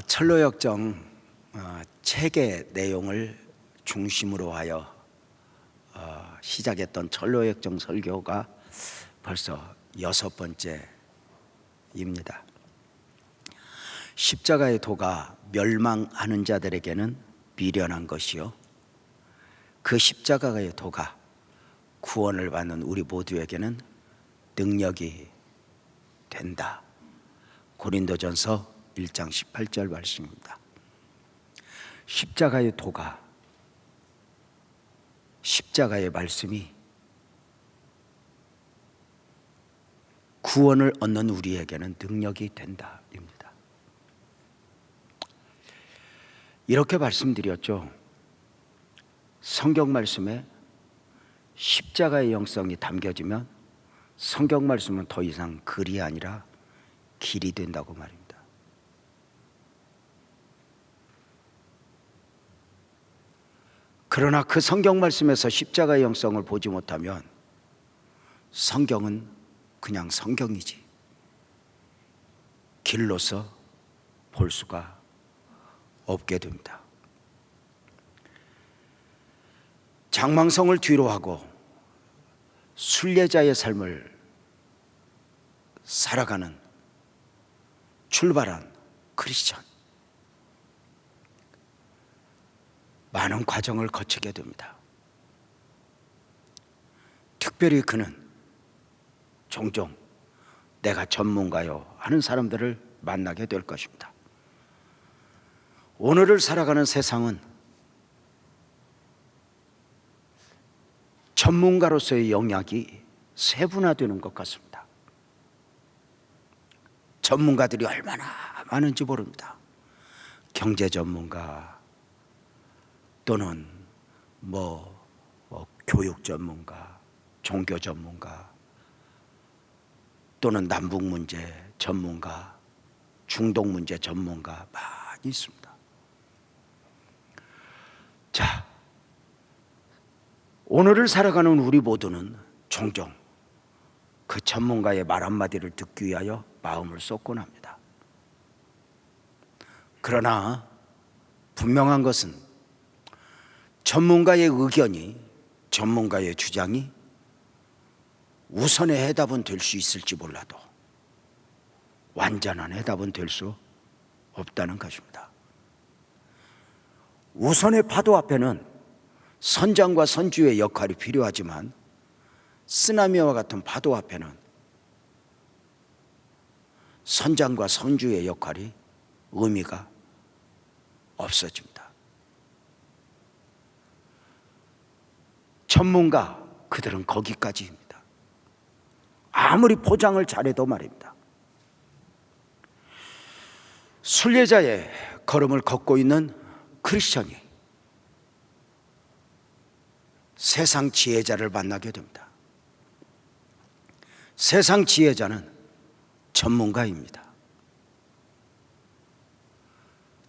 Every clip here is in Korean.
철로역정 책의 내용을 중심으로 하여 시작했던 철로역정 설교가 벌써 6번째입니다. 십자가의 도가 멸망하는 자들에게는 미련한 것이요, 그 십자가의 도가 구원을 받는 우리 모두에게는 능력이 된다. 고린도전서 1장 18절 말씀입니다. 십자가의 도가, 십자가의 말씀이 구원을 얻는 우리에게는 능력이 된다입니다. 이렇게 말씀드렸죠. 성경 말씀에 십자가의 영성이 담겨지면 성경 말씀은 더 이상 글이 아니라 길이 된다고 말입니다. 그러나 그 성경 말씀에서 십자가의 영성을 보지 못하면 성경은 그냥 성경이지 길로서 볼 수가 없게 됩니다. 장망성을 뒤로 하고 순례자의 삶을 살아가는 출발한 크리스천, 많은 과정을 거치게 됩니다. 특별히 그는 종종 내가 전문가요 하는 사람들을 만나게 될 것입니다. 오늘을 살아가는 세상은 전문가로서의 영역이 세분화되는 것 같습니다. 전문가들이 얼마나 많은지 모릅니다. 경제 전문가 또는 교육 전문가, 종교 전문가 또는 남북 문제 전문가, 중동 문제 전문가 많이 있습니다. 자, 오늘을 살아가는 우리 모두는 종종 그 전문가의 말 한마디를 듣기 위하여 마음을 쏟곤 합니다. 그러나 분명한 것은 전문가의 의견이, 전문가의 주장이 우선의 해답은 될 수 있을지 몰라도 완전한 해답은 될 수 없다는 것입니다. 우선의 파도 앞에는 선장과 선주의 역할이 필요하지만 쓰나미와 같은 파도 앞에는 선장과 선주의 역할이 의미가 없어집니다. 전문가, 그들은 거기까지입니다. 아무리 포장을 잘해도 말입니다. 순례자의 걸음을 걷고 있는 크리스천이 세상 지혜자를 만나게 됩니다. 세상 지혜자는 전문가입니다.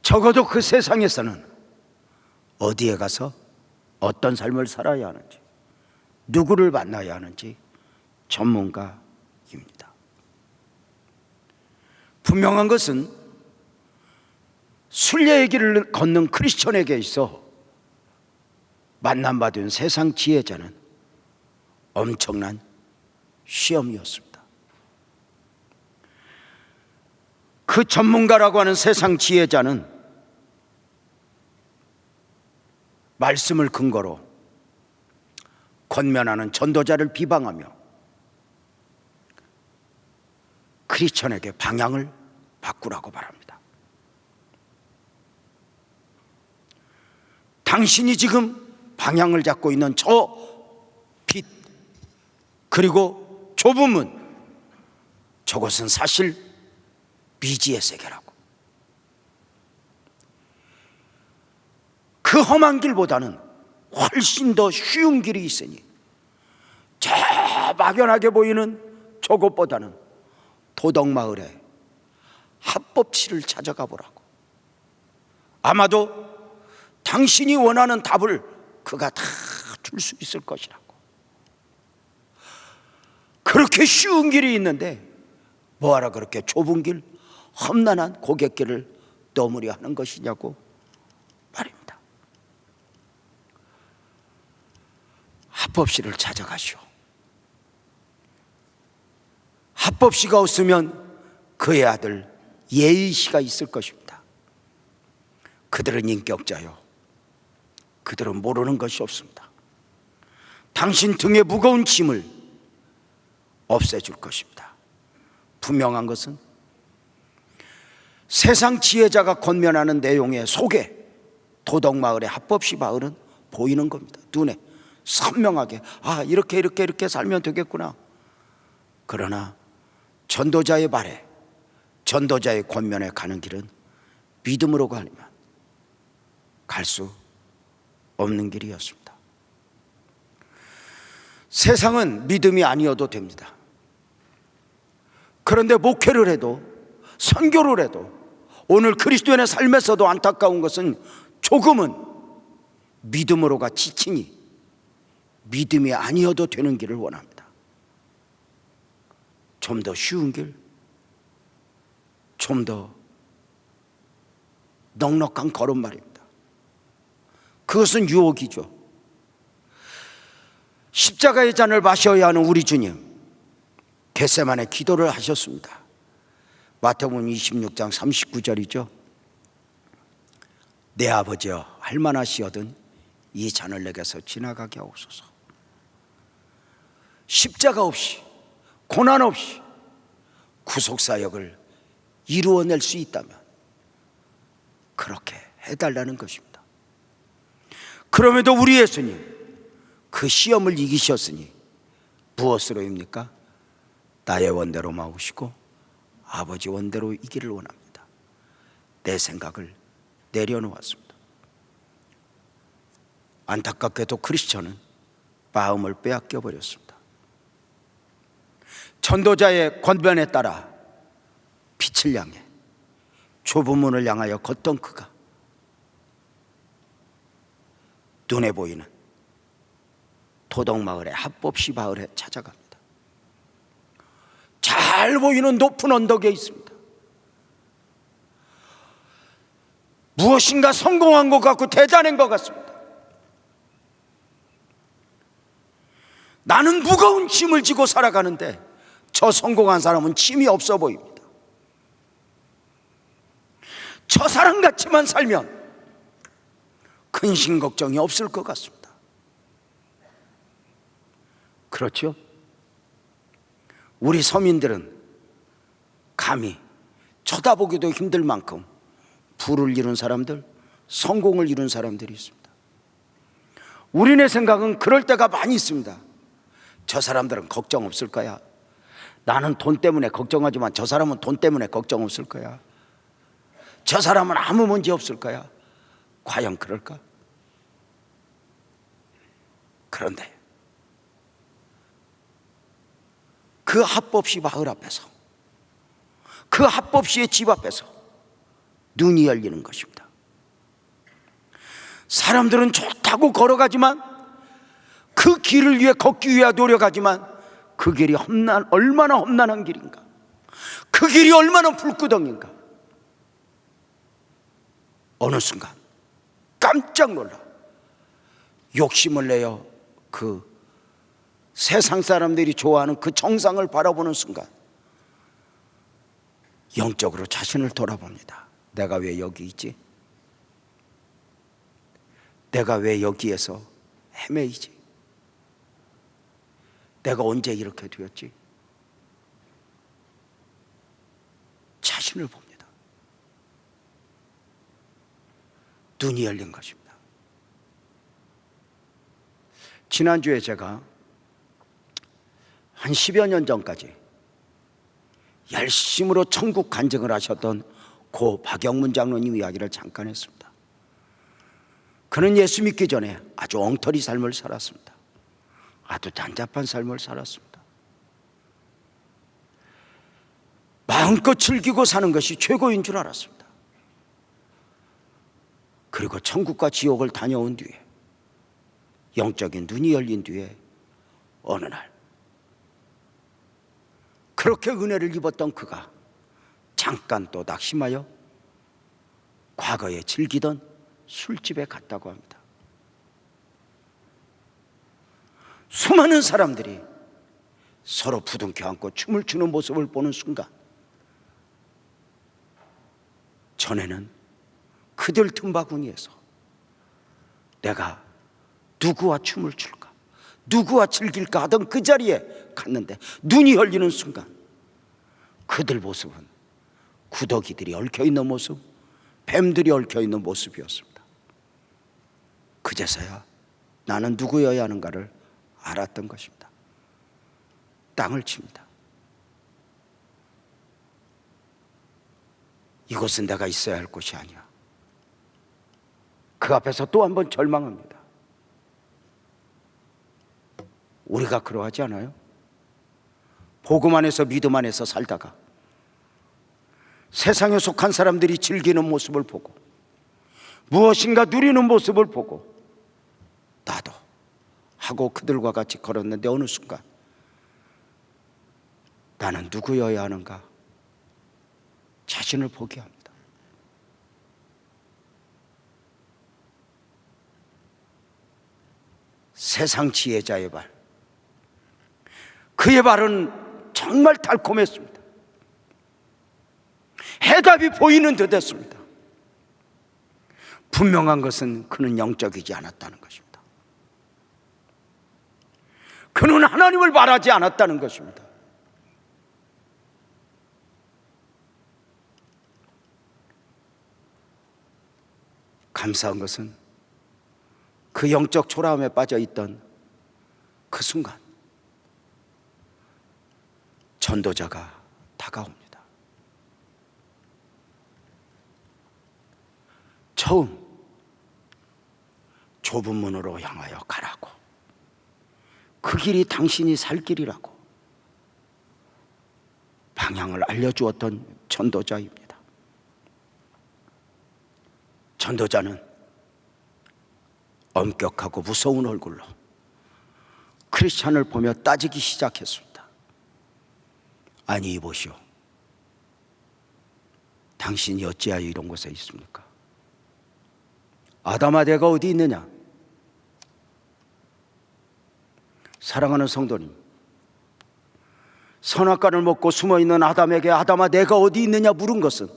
적어도 그 세상에서는 어디에 가서 어떤 삶을 살아야 하는지, 누구를 만나야 하는지 전문가입니다. 분명한 것은 순례의 길을 걷는 크리스천에게 있어 만남받은 세상 지혜자는 엄청난 시험이었습니다. 그 전문가라고 하는 세상 지혜자는 말씀을 근거로 권면하는 전도자를 비방하며 크리스천에게 방향을 바꾸라고 말합니다. 당신이 지금 방향을 잡고 있는 저 빛, 그리고 좁은 문, 저것은 사실 미지의 세계라고. 그 험한 길보다는 훨씬 더 쉬운 길이 있으니 저 막연하게 보이는 저것보다는 도덕마을에 합법치를 찾아가 보라고. 아마도 당신이 원하는 답을 그가 다 줄 수 있을 것이라고. 그렇게 쉬운 길이 있는데 뭐하러 그렇게 좁은 길, 험난한 고갯길을 떫떫이 하는 것이냐고 말입니다. 합법씨를 찾아가시오. 합법씨가 없으면 그의 아들 예의씨가 있을 것입니다. 그들은 인격자요, 그들은 모르는 것이 없습니다. 당신 등에 무거운 짐을 없애줄 것입니다. 분명한 것은 세상 지혜자가 권면하는 내용의 속에 도덕마을의 합법시 마을은 보이는 겁니다. 눈에 선명하게, 아, 이렇게 살면 되겠구나. 그러나 전도자의 말에, 전도자의 권면에 가는 길은 믿음으로 가면 갈 수 없는 길이었습니다. 세상은 믿음이 아니어도 됩니다. 그런데 목회를 해도, 선교를 해도, 오늘 그리스도인의 삶에서도 안타까운 것은 조금은 믿음으로가 지치니 믿음이 아니어도 되는 길을 원합니다. 좀 더 쉬운 길, 좀 더 넉넉한 걸음말입니다. 그것은 유혹이죠. 십자가의 잔을 마셔야 하는 우리 주님, 겟세마네 기도를 하셨습니다. 마태복음 26장 39절이죠. 내 아버지여, 할만하시거든 이 잔을 내게서 지나가게 하옵소서. 십자가 없이, 고난 없이 구속사역을 이루어낼 수 있다면 그렇게 해달라는 것입니다. 그럼에도 우리 예수님 그 시험을 이기셨으니 무엇으로입니까? 나의 원대로 마우시고 아버지 원대로 이기를 원합니다. 내 생각을 내려놓았습니다. 안타깝게도 크리스천은 마음을 빼앗겨 버렸습니다. 전도자의 권변에 따라 빛을 향해 좁은 문을 향하여 걷던 그가 눈에 보이는 도덕마을의 합법시 마을에 찾아갑니다. 잘 보이는 높은 언덕에 있습니다. 무엇인가 성공한 것 같고 대단한 것 같습니다. 나는 무거운 짐을 지고 살아가는데 저 성공한 사람은 짐이 없어 보입니다. 저 사람 같이만 살면 근심 걱정이 없을 것 같습니다. 그렇죠? 우리 서민들은 감히 쳐다보기도 힘들 만큼 부를 이룬 사람들, 성공을 이룬 사람들이 있습니다. 우리네 생각은 그럴 때가 많이 있습니다. 저 사람들은 걱정 없을 거야. 나는 돈 때문에 걱정하지만 저 사람은 돈 때문에 걱정 없을 거야. 저 사람은 아무 문제 없을 거야. 과연 그럴까? 그런데 그 합법시 마을 앞에서, 그 합법시의 집 앞에서 눈이 열리는 것입니다. 사람들은 좋다고 걸어가지만, 그 길을 위해 걷기 위해 노력하지만 그 길이 얼마나 험난한 길인가, 그 길이 얼마나 불구덩인가. 어느 순간 깜짝 놀라 욕심을 내어 그 세상 사람들이 좋아하는 그 정상을 바라보는 순간 영적으로 자신을 돌아봅니다. 내가 왜 여기 있지? 내가 왜 여기에서 헤매이지? 내가 언제 이렇게 되었지? 자신을 봅니다. 눈이 열린 것입니다. 지난주에 제가 한 10여 년 전까지 열심으로 천국 간증을 하셨던 고 박영문 장로님 이야기를 잠깐 했습니다. 그는 예수 믿기 전에 아주 엉터리 삶을 살았습니다. 아주 단잡한 삶을 살았습니다. 마음껏 즐기고 사는 것이 최고인 줄 알았습니다. 그리고 천국과 지옥을 다녀온 뒤에, 영적인 눈이 열린 뒤에 어느 날 그렇게 은혜를 입었던 그가 잠깐 또 낙심하여 과거에 즐기던 술집에 갔다고 합니다. 수많은 사람들이 서로 부둥켜 안고 춤을 추는 모습을 보는 순간, 전에는 그들 틈바구니에서 내가 누구와 춤을 출까, 누구와 즐길까 하던 그 자리에 갔는데 눈이 열리는 순간 그들 모습은 구더기들이 얽혀있는 모습, 뱀들이 얽혀있는 모습이었습니다. 그제서야 나는 누구여야 하는가를 알았던 것입니다. 땅을 칩니다. 이곳은 내가 있어야 할 곳이 아니야. 그 앞에서 또 한 번 절망합니다. 우리가 그러하지 않아요? 복음 안에서 믿음 안에서 살다가 세상에 속한 사람들이 즐기는 모습을 보고 무엇인가 누리는 모습을 보고 나도 하고 그들과 같이 걸었는데 어느 순간 나는 누구여야 하는가 자신을 포기합니다. 세상 지혜자의 발, 그의 발은 정말 달콤했습니다. 해답이 보이는 듯 했습니다. 분명한 것은 그는 영적이지 않았다는 것입니다. 그는 하나님을 바라지 않았다는 것입니다. 감사한 것은 그 영적 초라함에 빠져 있던 그 순간 전도자가 다가옵니다. 처음 좁은 문으로 향하여 가라고, 그 길이 당신이 살 길이라고 방향을 알려주었던 전도자입니다. 전도자는 엄격하고 무서운 얼굴로 크리스찬을 보며 따지기 시작했습니다. 아니 이보시오, 당신이 어찌하여 이런 곳에 있습니까? 아담아 내가 어디 있느냐? 사랑하는 성도님, 선악과를 먹고 숨어있는 아담에게 아담아 내가 어디 있느냐 물은 것은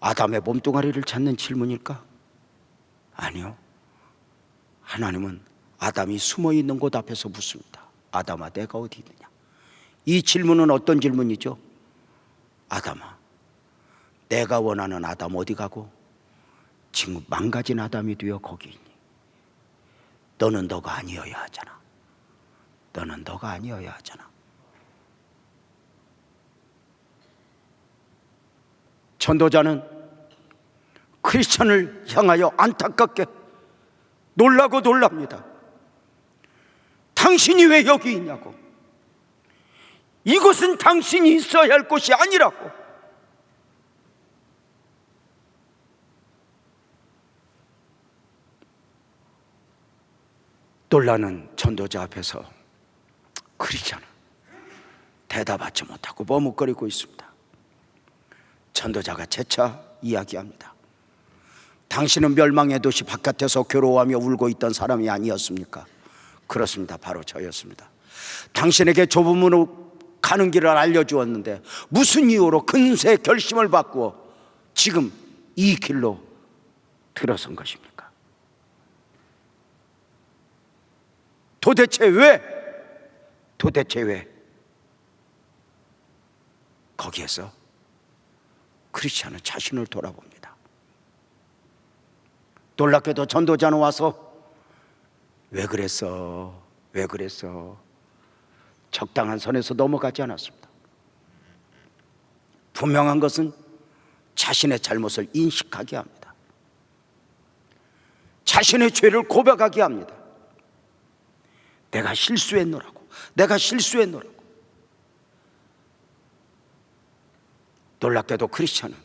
아담의 몸뚱아리를 찾는 질문일까? 아니요. 하나님은 아담이 숨어있는 곳 앞에서 묻습니다. 아담아 내가 어디 있느냐? 이 질문은 어떤 질문이죠? 아담아 내가 원하는 아담 어디 가고 지금 망가진 아담이 되어 거기 있니? 너는 너가 아니어야 하잖아. 너는 너가 아니어야 하잖아. 전도자는 크리스천을 향하여 안타깝게 놀라고 놀랍니다. 당신이 왜 여기 있냐고. 이곳은 당신이 있어야 할 곳이 아니라고. 놀라는 전도자 앞에서 크리스천은 대답하지 못하고 머뭇거리고 있습니다. 전도자가 재차 이야기합니다. 당신은 멸망의 도시 바깥에서 괴로워하며 울고 있던 사람이 아니었습니까? 그렇습니다. 바로 저였습니다. 당신에게 좁은 문으로 가는 길을 알려주었는데 무슨 이유로 근세 결심을 바꾸어 지금 이 길로 들어선 것입니까? 도대체 왜? 거기에서 크리스찬은 자신을 돌아봅니다. 놀랍게도 전도자는 와서 왜 그랬어? 적당한 선에서 넘어가지 않았습니다. 분명한 것은 자신의 잘못을 인식하게 합니다. 자신의 죄를 고백하게 합니다. 내가 실수했노라고. 놀랍게도 크리스찬은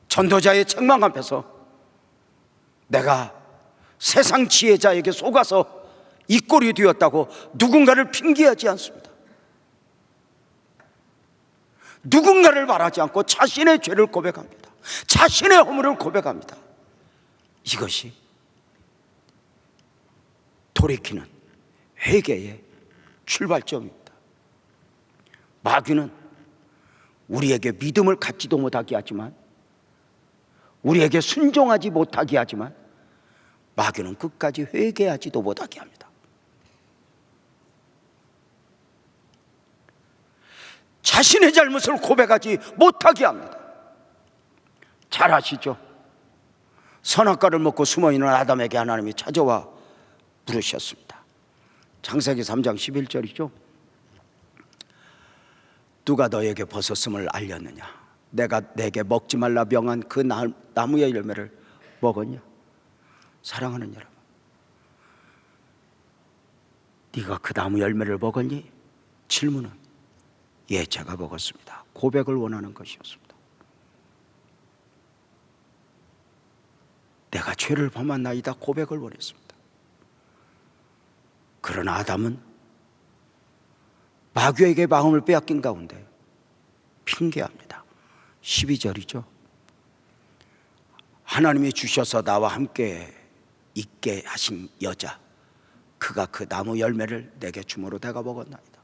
전도자의 책망 앞에서 내가 세상 지혜자에게 속아서 이 꼴이 되었다고 누군가를 핑계하지 않습니다. 누군가를 말하지 않고 자신의 죄를 고백합니다. 자신의 허물을 고백합니다. 이것이 돌이키는 회개의 출발점입니다. 마귀는 우리에게 믿음을 갖지도 못하게 하지만, 우리에게 순종하지 못하게 하지만, 마귀는 끝까지 회개하지도 못하게 합니다. 자신의 잘못을 고백하지 못하게 합니다. 잘 아시죠? 선악과를 먹고 숨어있는 아담에게 하나님이 찾아와 부르셨습니다. 창세기 3장 11절이죠. 누가 너에게 벗었음을 알렸느냐? 내가 내게 먹지 말라 명한 그 나무의 열매를 먹었냐? 사랑하는 여러분, 네가 그 나무 열매를 먹었니? 질문은 예, 제가 먹었습니다. 고백을 원하는 것이었습니다. 내가 죄를 범한나이다 고백을 원했습니다. 그러나 아담은 마귀에게 마음을 빼앗긴 가운데 핑계합니다. 12절이죠. 하나님이 주셔서 나와 함께 있게 하신 여자, 그가 그 나무 열매를 내게 주므로 내가 먹었나이다.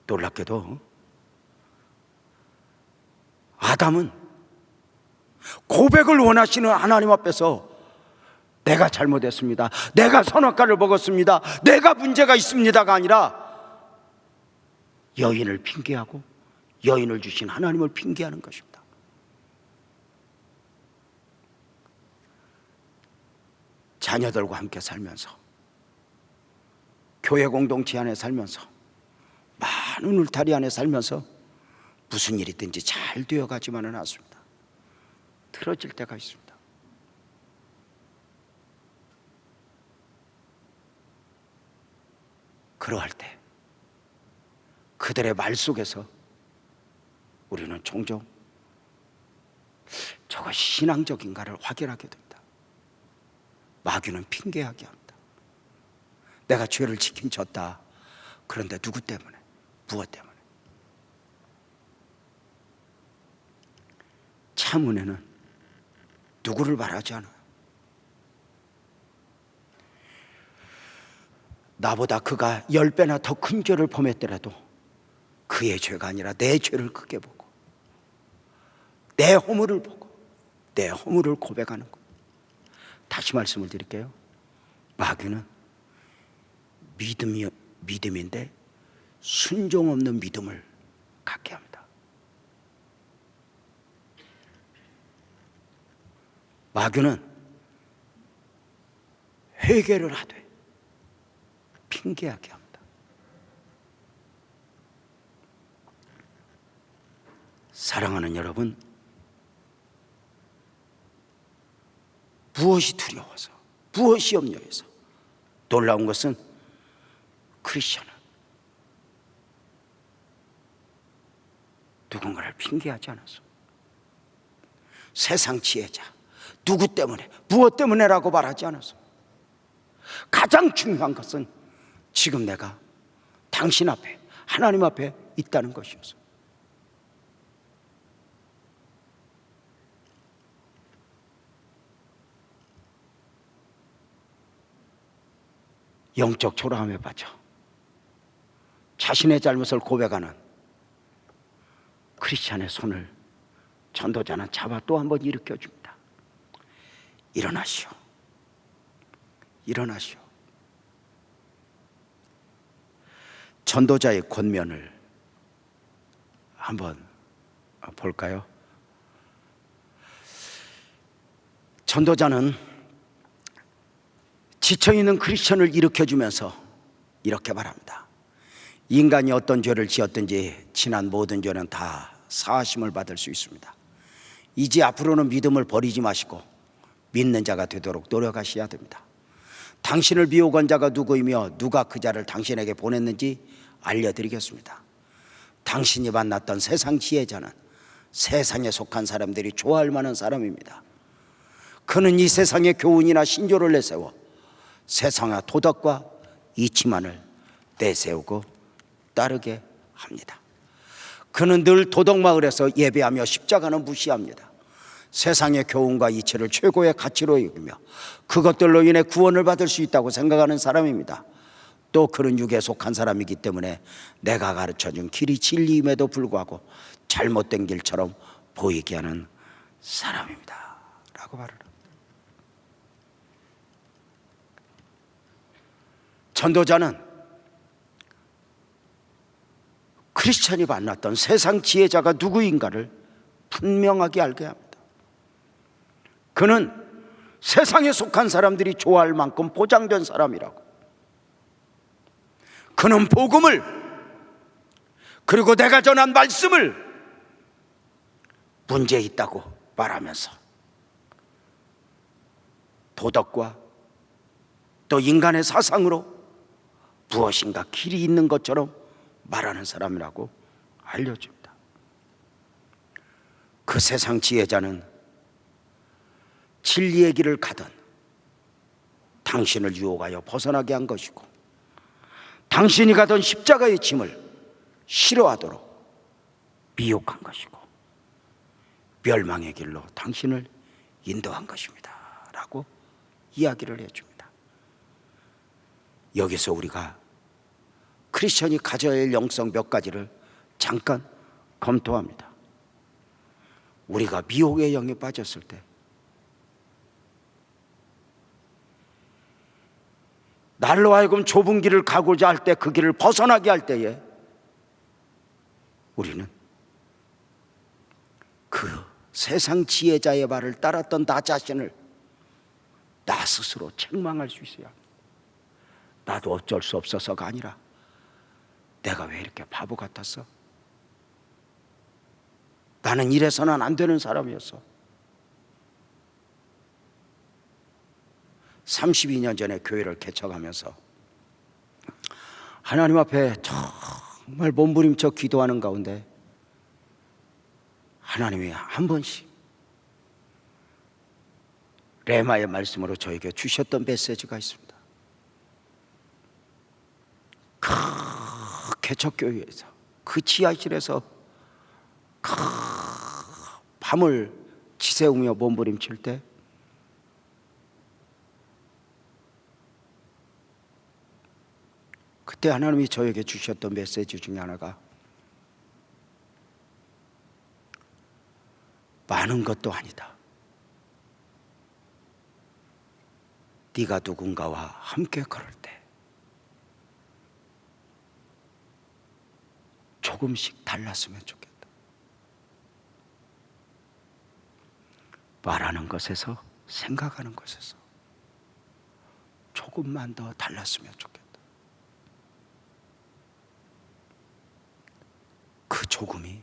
놀랍게도 아담은 고백을 원하시는 하나님 앞에서 내가 잘못했습니다, 내가 선악과를 먹었습니다, 내가 문제가 있습니다가 아니라 여인을 핑계하고 여인을 주신 하나님을 핑계하는 것입니다. 자녀들과 함께 살면서, 교회 공동체 안에 살면서, 많은 울타리 안에 살면서 무슨 일이 있든지 잘 되어가지만은 않습니다. 틀어질 때가 있습니다. 그러할 때 그들의 말 속에서 우리는 종종 저것이 신앙적인가를 확인하게 됩니다. 마귀는 핑계하게 합니다. 내가 죄를 지킨 졌다. 그런데 누구 때문에? 무엇 때문에? 참 은혜는 누구를 말하지 않아요. 나보다 그가 10배나 더 큰 죄를 범했더라도 그의 죄가 아니라 내 죄를 크게 보고 내 허물을 보고 내 허물을 고백하는 것. 다시 말씀을 드릴게요. 마귀는 믿음인데 순종 없는 믿음을 갖게 합니다. 마귀는 회개를 하되 핑계하게 합니다. 사랑하는 여러분, 무엇이 두려워서, 무엇이 염려해서? 놀라운 것은 크리스천은 누군가를 핑계하지 않았어. 세상 지혜자, 누구 때문에, 무엇 때문에라고 말하지 않았어. 가장 중요한 것은 지금 내가 당신 앞에, 하나님 앞에 있다는 것이었어. 영적 초라함에 빠져 자신의 잘못을 고백하는 크리스찬의 손을 전도자는 잡아 또 한 번 일으켜줍니다. 일어나시오. 일어나시오. 전도자의 권면을 한번 볼까요? 전도자는 지쳐있는 크리스천을 일으켜주면서 이렇게 말합니다. 인간이 어떤 죄를 지었든지 지난 모든 죄는 다 사하심을 받을 수 있습니다. 이제 앞으로는 믿음을 버리지 마시고 믿는 자가 되도록 노력하셔야 됩니다. 당신을 미혹한 자가 누구이며 누가 그 자를 당신에게 보냈는지 알려드리겠습니다. 당신이 만났던 세상 지혜자는 세상에 속한 사람들이 좋아할 만한 사람입니다. 그는 이 세상의 교훈이나 신조를 내세워 세상의 도덕과 이치만을 내세우고 따르게 합니다. 그는 늘 도덕마을에서 예배하며 십자가는 무시합니다. 세상의 교훈과 이치를 최고의 가치로 여기며 그것들로 인해 구원을 받을 수 있다고 생각하는 사람입니다. 또 그는 육에 속한 사람이기 때문에 내가 가르쳐준 길이 진리임에도 불구하고 잘못된 길처럼 보이게 하는 사람입니다 라고 말을 합니다. 전도자는 크리스천이 만났던 세상 지혜자가 누구인가를 분명하게 알게 합니다. 그는 세상에 속한 사람들이 좋아할 만큼 보장된 사람이라고. 그는 복음을, 그리고 내가 전한 말씀을 문제 있다고 말하면서 도덕과 또 인간의 사상으로 무엇인가 길이 있는 것처럼 말하는 사람이라고 알려줍니다. 그 세상 지혜자는 진리의 길을 가든 당신을 유혹하여 벗어나게 한 것이고, 당신이 가던 십자가의 짐을 싫어하도록 미혹한 것이고, 멸망의 길로 당신을 인도한 것입니다 라고 이야기를 해줍니다. 여기서 우리가 크리스천이 가져야 할 영성 몇 가지를 잠깐 검토합니다. 우리가 미혹의 영에 빠졌을 때, 날로 하여금 좁은 길을 가고자 할 때, 그 길을 벗어나게 할 때에 우리는 그 세상 지혜자의 말을 따랐던 나 자신을 나 스스로 책망할 수 있어야 합니다. 나도 어쩔 수 없어서가 아니라 내가 왜 이렇게 바보 같았어? 나는 이래서는 안 되는 사람이었어. 32년 전에 교회를 개척하면서 하나님 앞에 정말 몸부림쳐 기도하는 가운데 하나님이 한 번씩 레마의 말씀으로 저에게 주셨던 메시지가 있습니다. 그 개척교회에서, 그 지하실에서 밤을 지새우며 몸부림칠 때 그때 하나님이 저에게 주셨던 메시지 중에 하나가 많은 것도 아니다. 네가 누군가와 함께 걸을 때 조금씩 달랐으면 좋겠다. 말하는 것에서, 생각하는 것에서 조금만 더 달랐으면 좋겠다. 그 조금이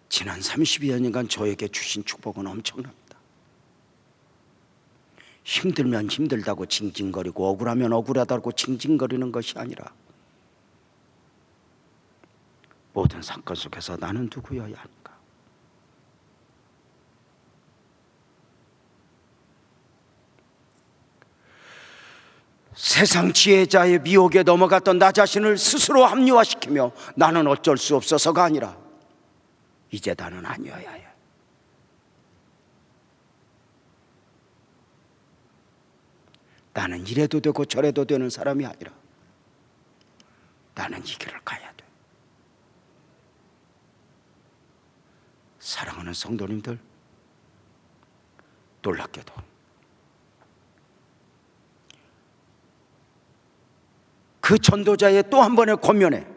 지난 32여 년간 저에게 주신 축복은 엄청납니다. 힘들면 힘들다고 징징거리고 억울하면 억울하다고 징징거리는 것이 아니라 모든 사건 속에서 나는 누구여야 하는가? 세상 지혜자의 미혹에 넘어갔던 나 자신을 스스로 합리화시키며 나는 어쩔 수 없어서가 아니라 이제 나는 아니어야 해. 나는 이래도 되고 저래도 되는 사람이 아니라 나는 이 길을 가야 돼. 사랑하는 성도님들, 놀랍게도 그 전도자의 또 한 번의 권면에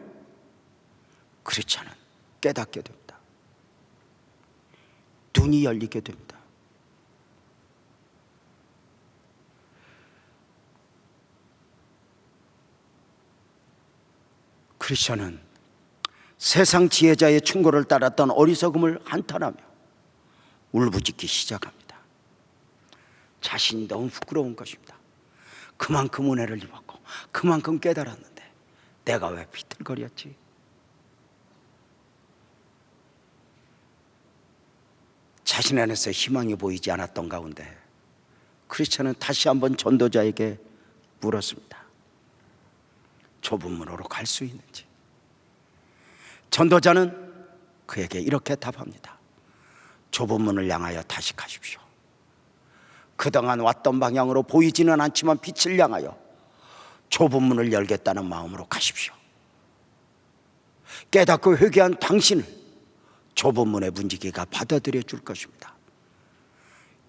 크리스천은 깨닫게 됩니다. 눈이 열리게 됩니다. 크리스천은 세상 지혜자의 충고를 따랐던 어리석음을 한탄하며 울부짖기 시작합니다. 자신이 너무 부끄러운 것입니다. 그만큼 은혜를 입었고 그만큼 깨달았는데 내가 왜 비틀거렸지? 자신 안에서 희망이 보이지 않았던 가운데 크리스천은 다시 한번 전도자에게 물었습니다. 좁은 문으로 갈 수 있는지. 전도자는 그에게 이렇게 답합니다. 좁은 문을 향하여 다시 가십시오. 그동안 왔던 방향으로 보이지는 않지만 빛을 향하여 좁은 문을 열겠다는 마음으로 가십시오. 깨닫고 회개한 당신을 좁은 문의 문지기가 받아들여 줄 것입니다.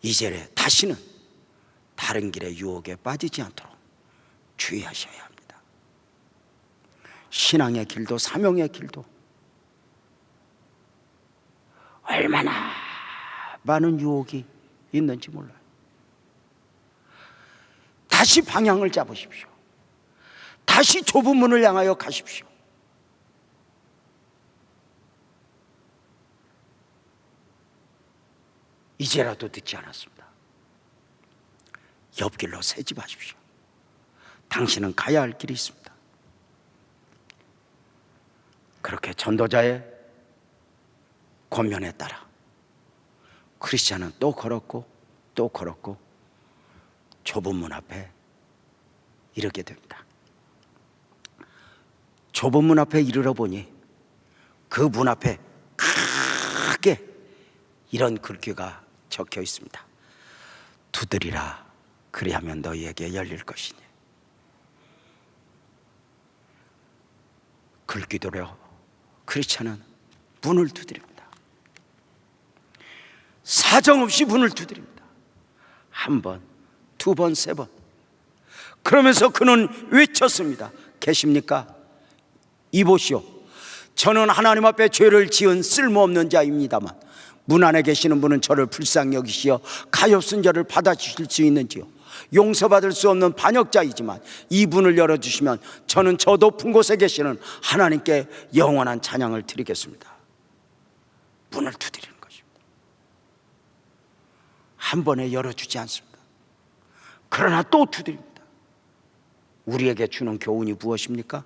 이제 다시는 다른 길의 유혹에 빠지지 않도록 주의하셔야 합니다. 신앙의 길도 사명의 길도 얼마나 많은 유혹이 있는지 몰라요. 다시 방향을 잡으십시오. 다시 좁은 문을 향하여 가십시오. 이제라도 늦지 않았습니다. 옆길로 새지 마십시오. 당신은 가야 할 길이 있습니다. 그렇게 전도자의 권면에 따라 크리스찬은 또 걸었고 또 걸었고 좁은 문 앞에 이르게 됩니다. 좁은 문 앞에 이르러 보니 그 문 앞에 크게 이런 글귀가 적혀 있습니다. 두드리라, 그리하면 너희에게 열릴 것이니. 글귀대로 크리스찬은 문을 두드립니다. 사정없이 문을 두드립니다. 한 번, 두 번, 세 번. 그러면서 그는 외쳤습니다. 계십니까? 이보시오, 저는 하나님 앞에 죄를 지은 쓸모없는 자입니다만 문 안에 계시는 분은 저를 불쌍히 여기시어 가엾은 저를 받아주실 수 있는지요? 용서받을 수 없는 반역자이지만 이 문을 열어주시면 저는 저 높은 곳에 계시는 하나님께 영원한 찬양을 드리겠습니다. 문을 두드리는 것입니다. 한 번에 열어주지 않습니다. 그러나 또 두드립니다. 우리에게 주는 교훈이 무엇입니까?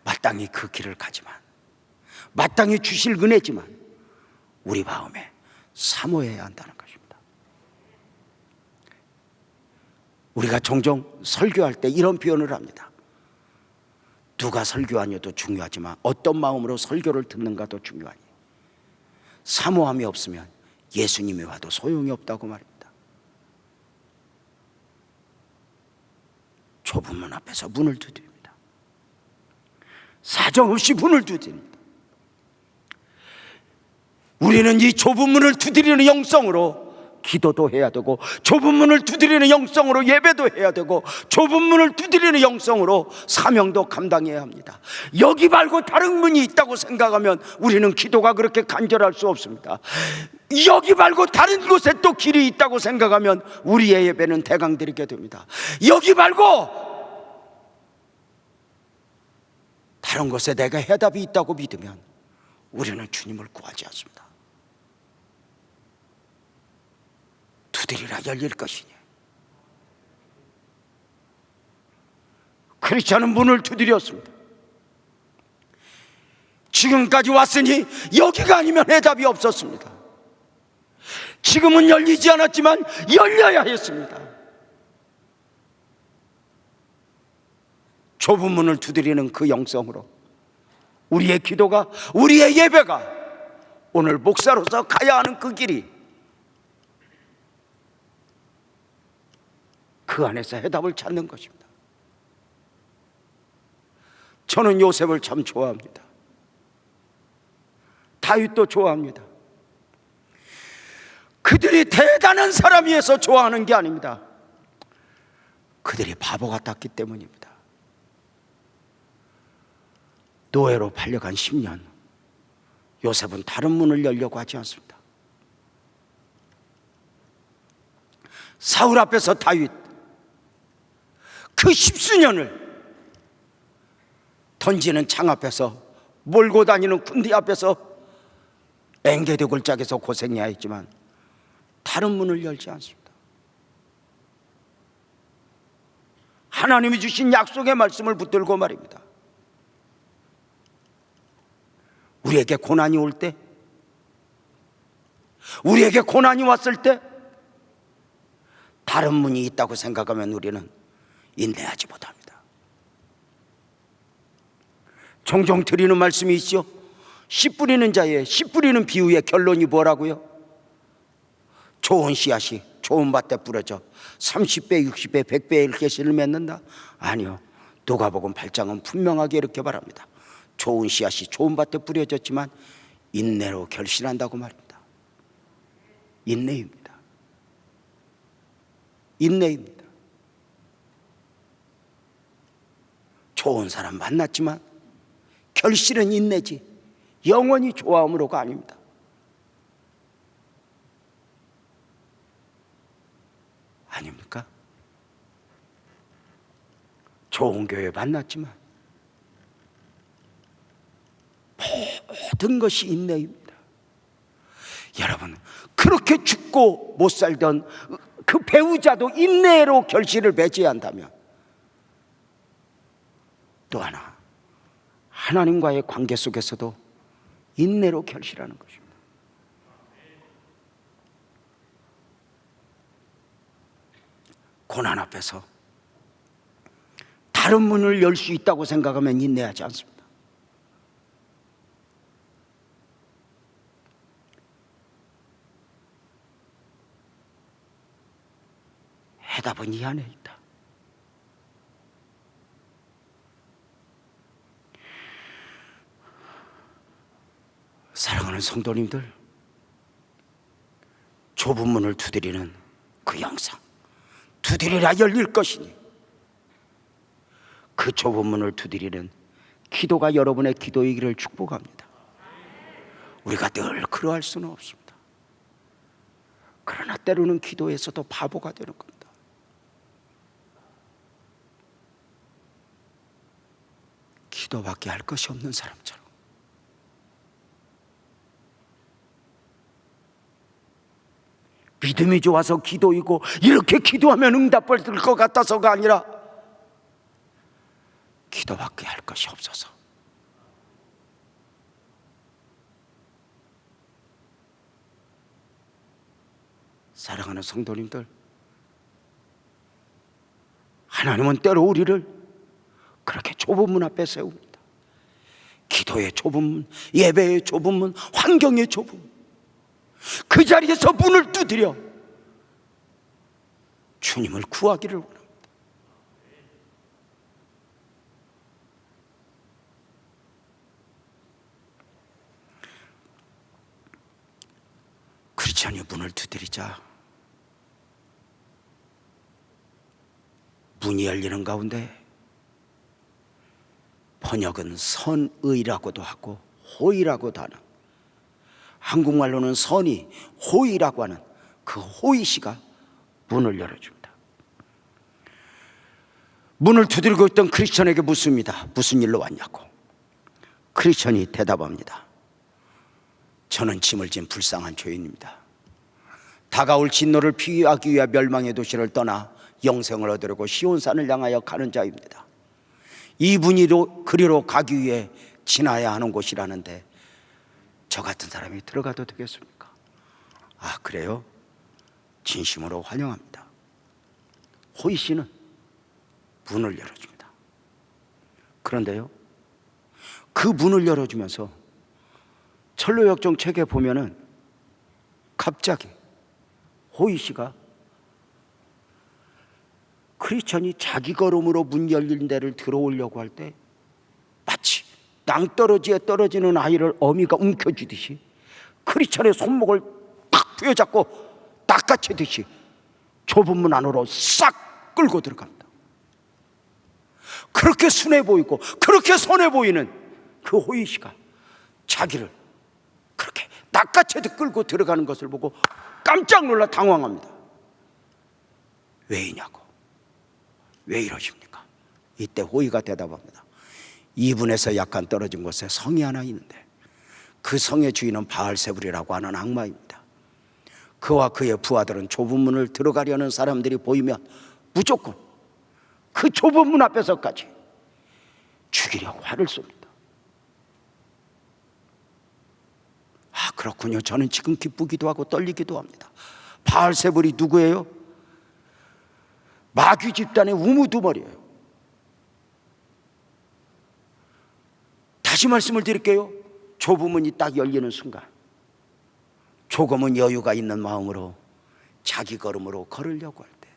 마땅히 그 길을 가지만, 마땅히 주실 은혜지만 우리 마음에 사모해야 한다는 것입니다. 우리가 종종 설교할 때 이런 표현을 합니다. 누가 설교하냐도 중요하지만 어떤 마음으로 설교를 듣는가도 중요하니 사모함이 없으면 예수님이 와도 소용이 없다고 말입니다. 좁은 문 앞에서 문을 두드립니다. 사정없이 문을 두드립니다. 우리는 이 좁은 문을 두드리는 영성으로 기도도 해야 되고, 좁은 문을 두드리는 영성으로 예배도 해야 되고, 좁은 문을 두드리는 영성으로 사명도 감당해야 합니다. 여기 말고 다른 문이 있다고 생각하면 우리는 기도가 그렇게 간절할 수 없습니다. 여기 말고 다른 곳에 또 길이 있다고 생각하면 우리의 예배는 대강드리게 됩니다. 여기 말고 다른 곳에 내가 해답이 있다고 믿으면 우리는 주님을 구하지 않습니다. 두드리라 열릴 것이니. 크리스찬은 문을 두드렸습니다. 지금까지 왔으니 여기가 아니면 해답이 없었습니다. 지금은 열리지 않았지만 열려야 했습니다. 좁은 문을 두드리는 그 영성으로 우리의 기도가, 우리의 예배가, 오늘 목사로서 가야 하는 그 길이 그 안에서 해답을 찾는 것입니다. 저는 요셉을 참 좋아합니다. 다윗도 좋아합니다. 그들이 대단한 사람이어서 좋아하는 게 아닙니다. 그들이 바보 같았기 때문입니다. 노예로 팔려간 10년, 요셉은 다른 문을 열려고 하지 않습니다. 사울 앞에서 다윗, 그 10수년을 던지는 창 앞에서, 몰고 다니는 군대 앞에서, 엥게드 골짜기에서 고생해야 했지만 다른 문을 열지 않습니다. 하나님이 주신 약속의 말씀을 붙들고 말입니다. 우리에게 고난이 올 때, 우리에게 고난이 왔을 때 다른 문이 있다고 생각하면 우리는 인내하지 못합니다. 종종 드리는 말씀이 있죠. 씨 뿌리는 자의, 씨 뿌리는 비유의 결론이 뭐라고요? 좋은 씨앗이 좋은 밭에 뿌려져 30배, 60배, 100배 이렇게 씨를 맺는다? 아니요. 누가복음 8장은 분명하게 이렇게 말합니다. 좋은 씨앗이 좋은 밭에 뿌려졌지만 인내로 결실한다고 말입니다. 인내입니다. 인내입니다. 좋은 사람 만났지만 결실은 인내지 영원히 좋아함으로가 아닙니다. 아닙니까? 좋은 교회 만났지만 모든 것이 인내입니다. 여러분, 그렇게 죽고 못 살던 그 배우자도 인내로 결실을 맺어야 한다면, 또 하나 하나님과의 관계 속에서도 인내로 결실하는 것입니다. 고난 앞에서 다른 문을 열 수 있다고 생각하면 인내하지 않습니다. 해답은 이 안에 있다. 사랑하는 성도님들, 좁은 문을 두드리는 그 영상, 두드리라 열릴 것이니, 그 좁은 문을 두드리는 기도가 여러분의 기도이기를 축복합니다. 우리가 늘 그러할 수는 없습니다. 그러나 때로는 기도에서도 바보가 되는 겁니다. 기도밖에 할 것이 없는 사람처럼 믿음이 좋아서 기도이고 이렇게 기도하면 응답받을 것 같아서가 아니라 기도밖에 할 것이 없어서 사랑하는 성도님들, 하나님은 때로 우리를 그렇게 좁은 문 앞에 세웁니다. 기도의 좁은 문, 예배의 좁은 문, 환경의 좁은 문, 그 자리에서 문을 두드려 주님을 구하기를 원합니다. 크리스천이 문을 두드리자 문이 열리는 가운데 번역은 선의라고도 하고 호의라고도 하는, 한국말로는 선의, 호의라고 하는 그 호의씨가 문을 열어줍니다. 문을 두드리고 있던 크리스천에게 묻습니다. 무슨 일로 왔냐고. 크리스천이 대답합니다. 저는 짐을 진 불쌍한 죄인입니다. 다가올 진노를 피하기 위해 멸망의 도시를 떠나 영생을 얻으려고 시온산을 향하여 가는 자입니다. 이분이 그리로 가기 위해 지나야 하는 곳이라는데 저 같은 사람이 들어가도 되겠습니까? 아, 그래요? 진심으로 환영합니다. 호이 씨는 문을 열어줍니다. 그런데요, 그 문을 열어주면서 철로역정 책에 보면은 갑자기 호이 씨가 크리스천이 자기 걸음으로 문 열린 데를 들어오려고 할 때 마치 낭떠러지에 떨어지는 아이를 어미가 움켜쥐듯이 크리스천의 손목을 탁 부여잡고 낚아채듯이 좁은 문 안으로 싹 끌고 들어갑니다. 그렇게 순해 보이고 그렇게 선해 보이는 그 호이 씨가 자기를 그렇게 낚아채듯 끌고 들어가는 것을 보고 깜짝 놀라 당황합니다. 왜이냐고. 왜 이러십니까? 이때 호의가 대답합니다. 이분에서 약간 떨어진 곳에 성이 하나 있는데 그 성의 주인은 바알세불이라고 하는 악마입니다. 그와 그의 부하들은 좁은 문을 들어가려는 사람들이 보이면 무조건 그 좁은 문 앞에서까지 죽이려고 활을 쏩니다. 아, 그렇군요. 저는 지금 기쁘기도 하고 떨리기도 합니다. 바알세불이 누구예요? 마귀 집단의 우무두머리예요. 다시 말씀을 드릴게요. 좁은 문이 딱 열리는 순간 조금은 여유가 있는 마음으로 자기 걸음으로 걸으려고 할 때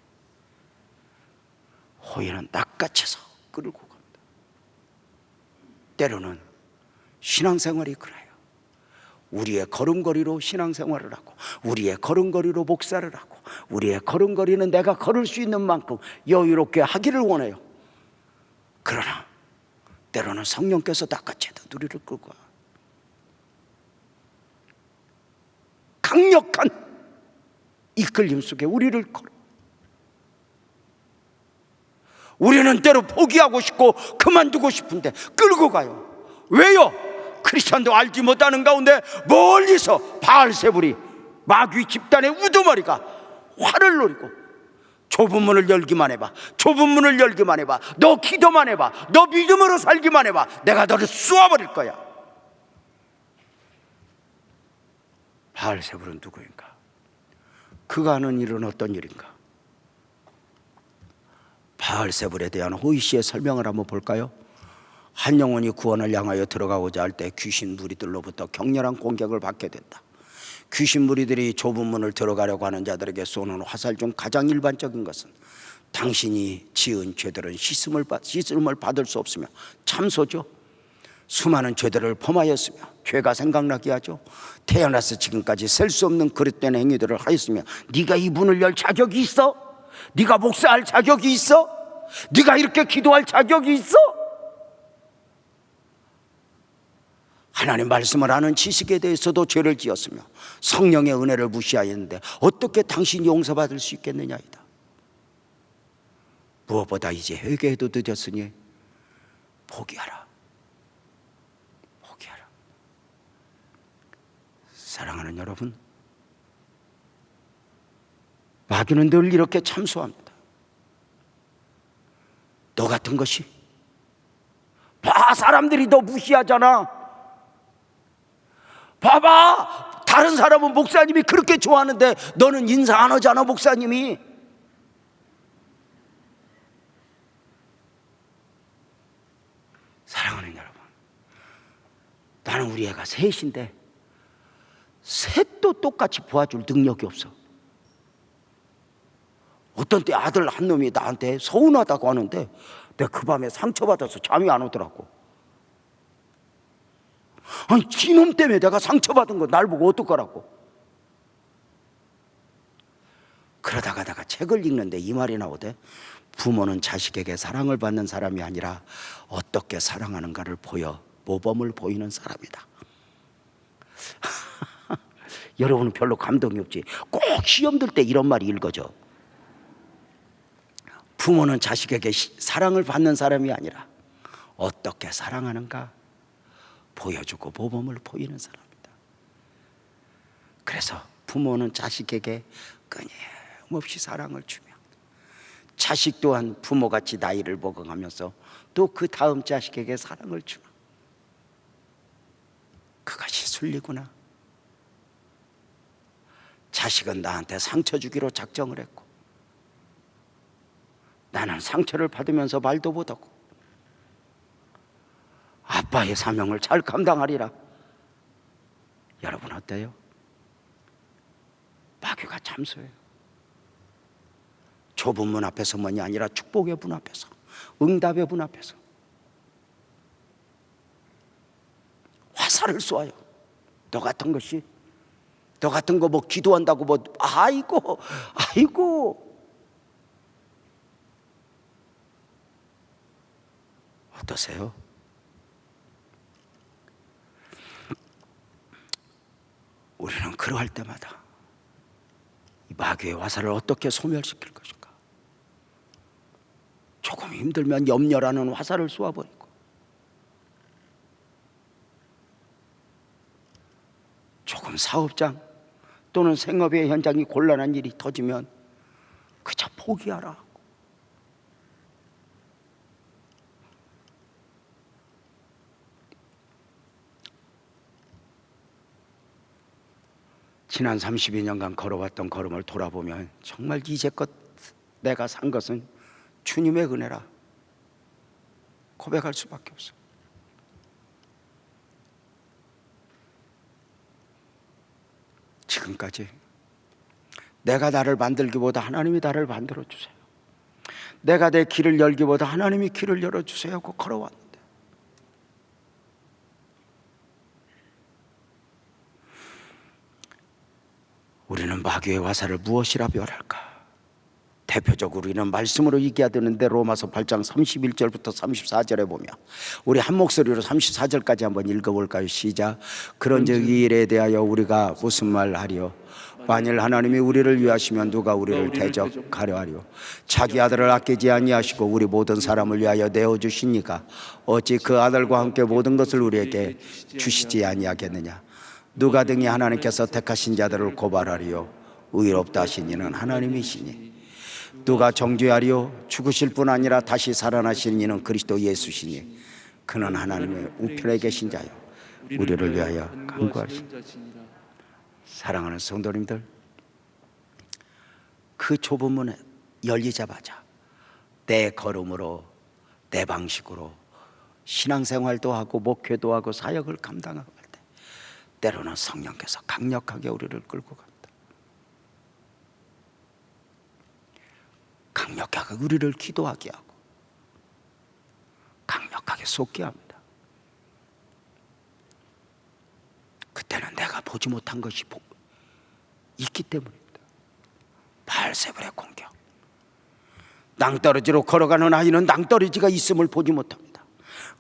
호의는 낚아채서 끌고 갑니다. 때로는 신앙생활이 그래요. 우리의 걸음걸이로 신앙생활을 하고 우리의 걸음걸이로 목사를 하고 우리의 걸음걸이는 내가 걸을 수 있는 만큼 여유롭게 하기를 원해요. 그러나 때로는 성령께서 낚아채듯 우리를 끌고 와. 강력한 이끌림 속에 우리를 걸어. 우리는 때로 포기하고 싶고 그만두고 싶은데 끌고 가요. 왜요? 크리스천도 알지 못하는 가운데 멀리서 바알세불이 마귀 집단의 우두머리가 활을 노리고 좁은 문을 열기만 해봐, 좁은 문을 열기만 해봐, 너 기도만 해봐, 너 믿음으로 살기만 해봐, 내가 너를 쏘아버릴 거야. 바알세불은 누구인가? 그가 하는 일은 어떤 일인가? 바알세불에 대한 호이시의 설명을 한번 볼까요? 한 영혼이 구원을 향하여 들어가고자 할 때 귀신 무리들로부터 격렬한 공격을 받게 된다. 귀신 무리들이 좁은 문을 들어가려고 하는 자들에게 쏘는 화살 중 가장 일반적인 것은 당신이 지은 죄들은 씻음을 받을 수 없으며 참소죠. 수많은 죄들을 범하였으며 죄가 생각나게 하죠. 태어나서 지금까지 셀 수 없는 그릇된 행위들을 하였으며 네가 이 문을 열 자격이 있어? 네가 목사할 자격이 있어? 네가 이렇게 기도할 자격이 있어? 하나님 말씀을 아는 지식에 대해서도 죄를 지었으며 성령의 은혜를 무시하였는데 어떻게 당신이 용서받을 수 있겠느냐이다. 무엇보다 이제 회개해도 늦었으니 포기하라. 포기하라. 사랑하는 여러분, 마귀는 늘 이렇게 참소합니다. 너 같은 것이 봐, 사람들이 너 무시하잖아. 봐봐, 다른 사람은 목사님이 그렇게 좋아하는데 너는 인사 안 하잖아. 목사님이. 사랑하는 여러분, 나는 우리 애가 셋인데 셋도 똑같이 보아줄 능력이 없어. 어떤 때 아들 한 놈이 나한테 서운하다고 하는데 내가 그 밤에 상처받아서 잠이 안 오더라고. 아니, 지놈 때문에 내가 상처받은 거 날 보고 어떡하라고. 그러다가 내가 책을 읽는데 이 말이 나오대. 부모는 자식에게 사랑을 받는 사람이 아니라 어떻게 사랑하는가를 보여 모범을 보이는 사람이다. 여러분은 별로 감동이 없지. 꼭 시험 들 때 이런 말이 읽어져. 부모는 자식에게 사랑을 받는 사람이 아니라 어떻게 사랑하는가 보여주고 모범을 보이는 사람이다. 그래서 부모는 자식에게 끊임없이 사랑을 주며 자식 또한 부모같이 나이를 먹어가면서 또 그 다음 자식에게 사랑을 주는 그것이 순리구나. 자식은 나한테 상처 주기로 작정을 했고 나는 상처를 받으면서 말도 못하고 아빠의 사명을 잘 감당하리라. 여러분 어때요? 마귀가 참소해요. 좁은 문 앞에서만이 아니라 축복의 문 앞에서, 응답의 문 앞에서 화살을 쏘아요. 너 같은 것이, 너 같은 거 뭐 기도한다고 뭐 아이고 어떠세요? 우리는 그러할 때마다 이 마귀의 화살을 어떻게 소멸시킬 것인가? 조금 힘들면 염려라는 화살을 쏘아버리고, 조금 사업장 또는 생업의 현장이 곤란한 일이 터지면 그저 포기하라. 지난 32년간 걸어왔던 걸음을 돌아보면 정말 이제껏 내가 산 것은 주님의 은혜라 고백할 수밖에 없어. 지금까지 내가 나를 만들기보다 하나님이 나를 만들어 주세요, 내가 내 길을 열기보다 하나님이 길을 열어주세요 하고 걸어왔는데, 우리는 마귀의 화살을 무엇이라 멸할까? 대표적으로 우리는 말씀으로 얘기해야 되는데 로마서 8장 31절부터 34절에 보면 우리 한 목소리로 34절까지 한번 읽어볼까요? 시작. 그런즉 이 일에 대하여 우리가 무슨 말 하리요? 만일 하나님이 우리를 위하시면 누가 우리를 대적하려 하리요? 자기 아들을 아끼지 아니하시고 우리 모든 사람을 위하여 내어주시니까 어찌 그 아들과 함께 모든 것을 우리에게 주시지 아니하겠느냐? 누가 등이 하나님께서 택하신 자들을 고발하리요? 의롭다 하신 이는 하나님이시니 누가 정죄하리요? 죽으실 뿐 아니라 다시 살아나신 이는 그리스도 예수시니 그는 하나님의 우편에 계신 자요 우리를 위하여 간구하신 자시니라. 사랑하는 성도님들, 그 좁은 문에 열리자마자 내 걸음으로, 내 방식으로 신앙생활도 하고 목회도 하고 사역을 감당하고 할 때 때로는 성령께서 강력하게 우리를 끌고 갑니다. 강력하게 우리를 기도하게 하고 강력하게 쏟게 합니다. 그때는 내가 보지 못한 것이 있기 때문입니다. 바알세불의 공격. 낭떠러지로 걸어가는 아이는 낭떠러지가 있음을 보지 못합니다.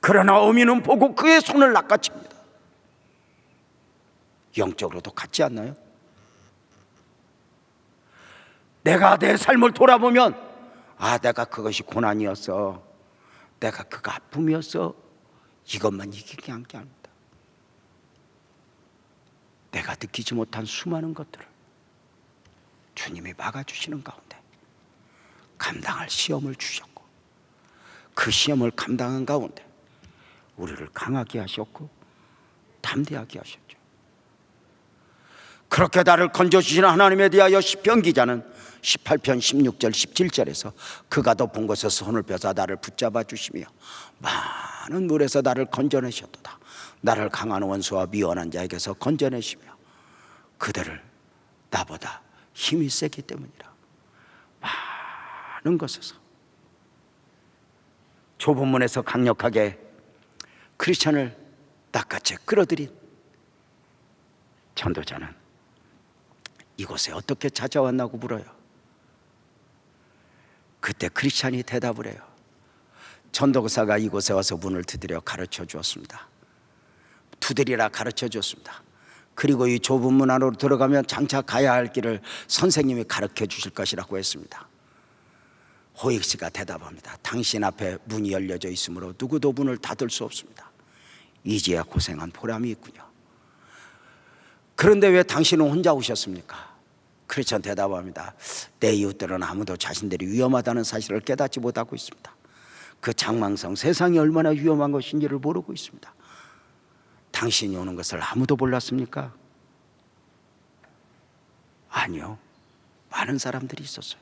그러나 어미는 보고 그의 손을 낚아챕니다. 영적으로도 같지 않나요? 내가 내 삶을 돌아보면 내가 그것이 고난이었어, 내가 그거 아픔이었어, 이것만 이기게 한 게 아닙니다. 내가 느끼지 못한 수많은 것들을 주님이 막아주시는 가운데 감당할 시험을 주셨고, 그 시험을 감당한 가운데 우리를 강하게 하셨고 담대하게 하셨죠. 그렇게 나를 건져주시는 하나님에 대하여 시편 기자는 18편 16절 17절에서 그가 높은 곳에서 손을 펴서 나를 붙잡아 주시며 많은 물에서 나를 건져내셨도다. 나를 강한 원수와 미워하는 자에게서 건져내시며 그들을 나보다 힘이 세기 때문이라. 많은 곳에서 좁은 문에서 강력하게 크리스천을 낚아채 끌어들인 전도자는 이곳에 어떻게 찾아왔나고 물어요. 그때 크리스찬이 대답을 해요. 전도사가 이곳에 와서 문을 두드려 가르쳐 주었습니다. 두드리라 가르쳐 주었습니다. 그리고 이 좁은 문 안으로 들어가면 장차 가야 할 길을 선생님이 가르쳐 주실 것이라고 했습니다. 호익 씨가 대답합니다. 당신 앞에 문이 열려져 있으므로 누구도 문을 닫을 수 없습니다. 이제야 고생한 보람이 있군요. 그런데 왜 당신은 혼자 오셨습니까? 크리스천 대답합니다. 내 이웃들은 아무도 자신들이 위험하다는 사실을 깨닫지 못하고 있습니다. 그 장망성, 세상이 얼마나 위험한 것인지를 모르고 있습니다. 당신이 오는 것을 아무도 몰랐습니까? 아니요, 많은 사람들이 있었어요.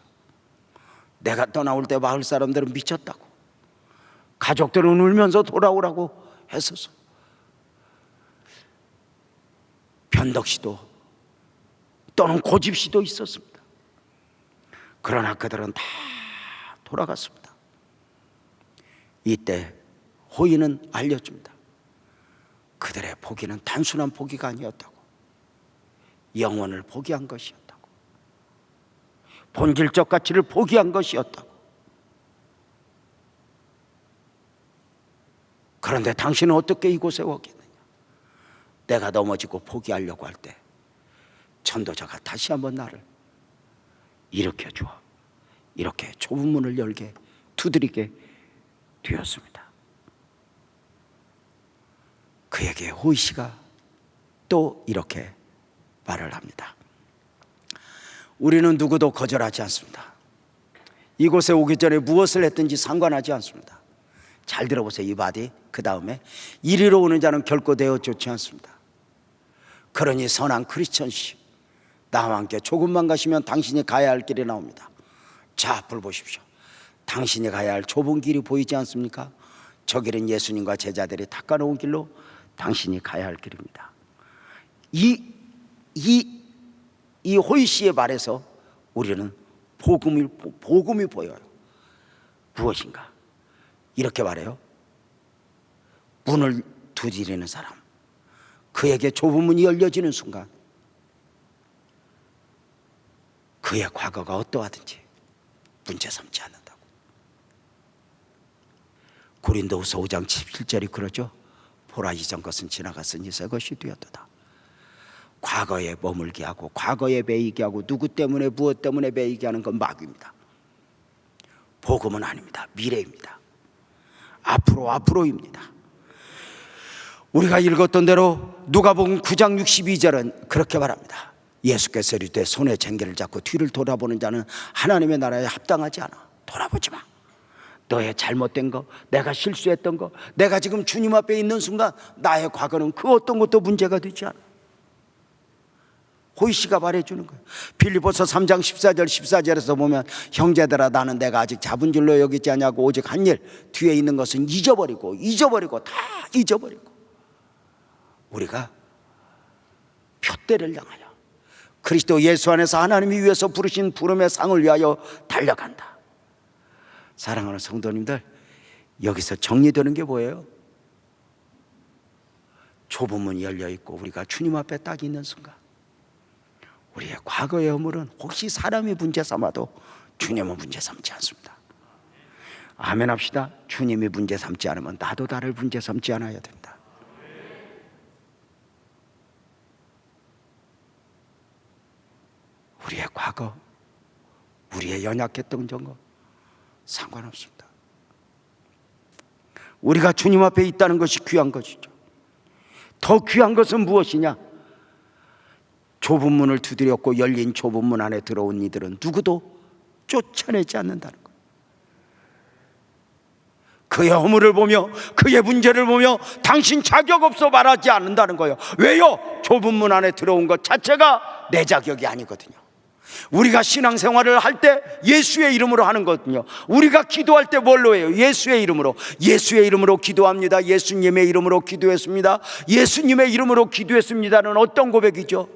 내가 떠나올 때 마을 사람들은 미쳤다고, 가족들은 울면서 돌아오라고 했었어. 변덕씨도 또는 고집씨도 있었습니다. 그러나 그들은 다 돌아갔습니다. 이때 호의는 알려줍니다. 그들의 포기는 단순한 포기가 아니었다고, 영혼을 포기한 것이었다고, 본질적 가치를 포기한 것이었다고. 그런데 당신은 어떻게 이곳에 오겠느냐? 내가 넘어지고 포기하려고 할 때 전도자가 다시 한번 나를 일으켜 주어 이렇게 좁은 문을 열게 두드리게 되었습니다. 그에게 호이 씨가 또 이렇게 말을 합니다. 우리는 누구도 거절하지 않습니다. 이곳에 오기 전에 무엇을 했든지 상관하지 않습니다. 잘 들어보세요. 이 바디. 그 다음에 이리로 오는 자는 결코 되어 좋지 않습니다. 그러니 선한 크리스천씨, 나와 함께 조금만 가시면 당신이 가야 할 길이 나옵니다. 자, 불 보십시오. 당신이 가야 할 좁은 길이 보이지 않습니까? 저 길은 예수님과 제자들이 닦아놓은 길로 당신이 가야 할 길입니다. 이 이 호이 씨의 말에서 우리는 복음이 보여요. 무엇인가? 이렇게 말해요. 문을 두드리는 사람, 그에게 좁은 문이 열려지는 순간 그의 과거가 어떠하든지 문제 삼지 않는다고. 고린도후서 5장 17절이 그러죠. 보라, 이전 것은 지나갔으니 새 것이 되었도다. 과거에 머물게 하고 과거에 매이게 하고 누구 때문에 무엇 때문에 매이게 하는 건 마귀입니다. 복음은 아닙니다. 미래입니다. 앞으로입니다. 우리가 읽었던 대로 누가복음 9장 62절은 그렇게 말합니다. 예수께서 이르되 손에 쟁개를 잡고 뒤를 돌아보는 자는 하나님의 나라에 합당하지 않아. 돌아보지 마. 너의 잘못된 거, 내가 실수했던 거, 내가 지금 주님 앞에 있는 순간 나의 과거는 그 어떤 것도 문제가 되지 않아. 호이 씨가 말해주는 거예요. 빌립보서 3장 14절에서 보면 형제들아, 나는 내가 아직 잡은 줄로 여기지 않냐고 오직 한 일, 뒤에 있는 것은 잊어버리고 다 잊어버리고 우리가 표대를 향하여 그리스도 예수 안에서 하나님이 위해서 부르신 부름의 상을 위하여 달려간다. 사랑하는 성도님들, 여기서 정리되는 게 뭐예요? 좁은 문이 열려있고 우리가 주님 앞에 딱 있는 순간 우리의 과거의 허물은 혹시 사람이 문제 삼아도 주님은 문제 삼지 않습니다. 아멘 합시다. 주님이 문제 삼지 않으면 나도 나를 문제 삼지 않아야 된다. 우리의 과거, 우리의 연약했던 점과 상관없습니다. 우리가 주님 앞에 있다는 것이 귀한 것이죠. 더 귀한 것은 무엇이냐? 좁은 문을 두드렸고 열린 좁은 문 안에 들어온 이들은 누구도 쫓아내지 않는다는 거예요. 그의 허물을 보며 그의 문제를 보며 당신 자격 없어 말하지 않는다는 거예요. 왜요? 좁은 문 안에 들어온 것 자체가 내 자격이 아니거든요. 우리가 신앙생활을 할 때 예수의 이름으로 하는 거거든요. 우리가 기도할 때 뭘로 해요? 예수의 이름으로. 예수의 이름으로 기도합니다. 예수님의 이름으로 기도했습니다. 예수님의 이름으로 기도했습니다는 어떤 고백이죠?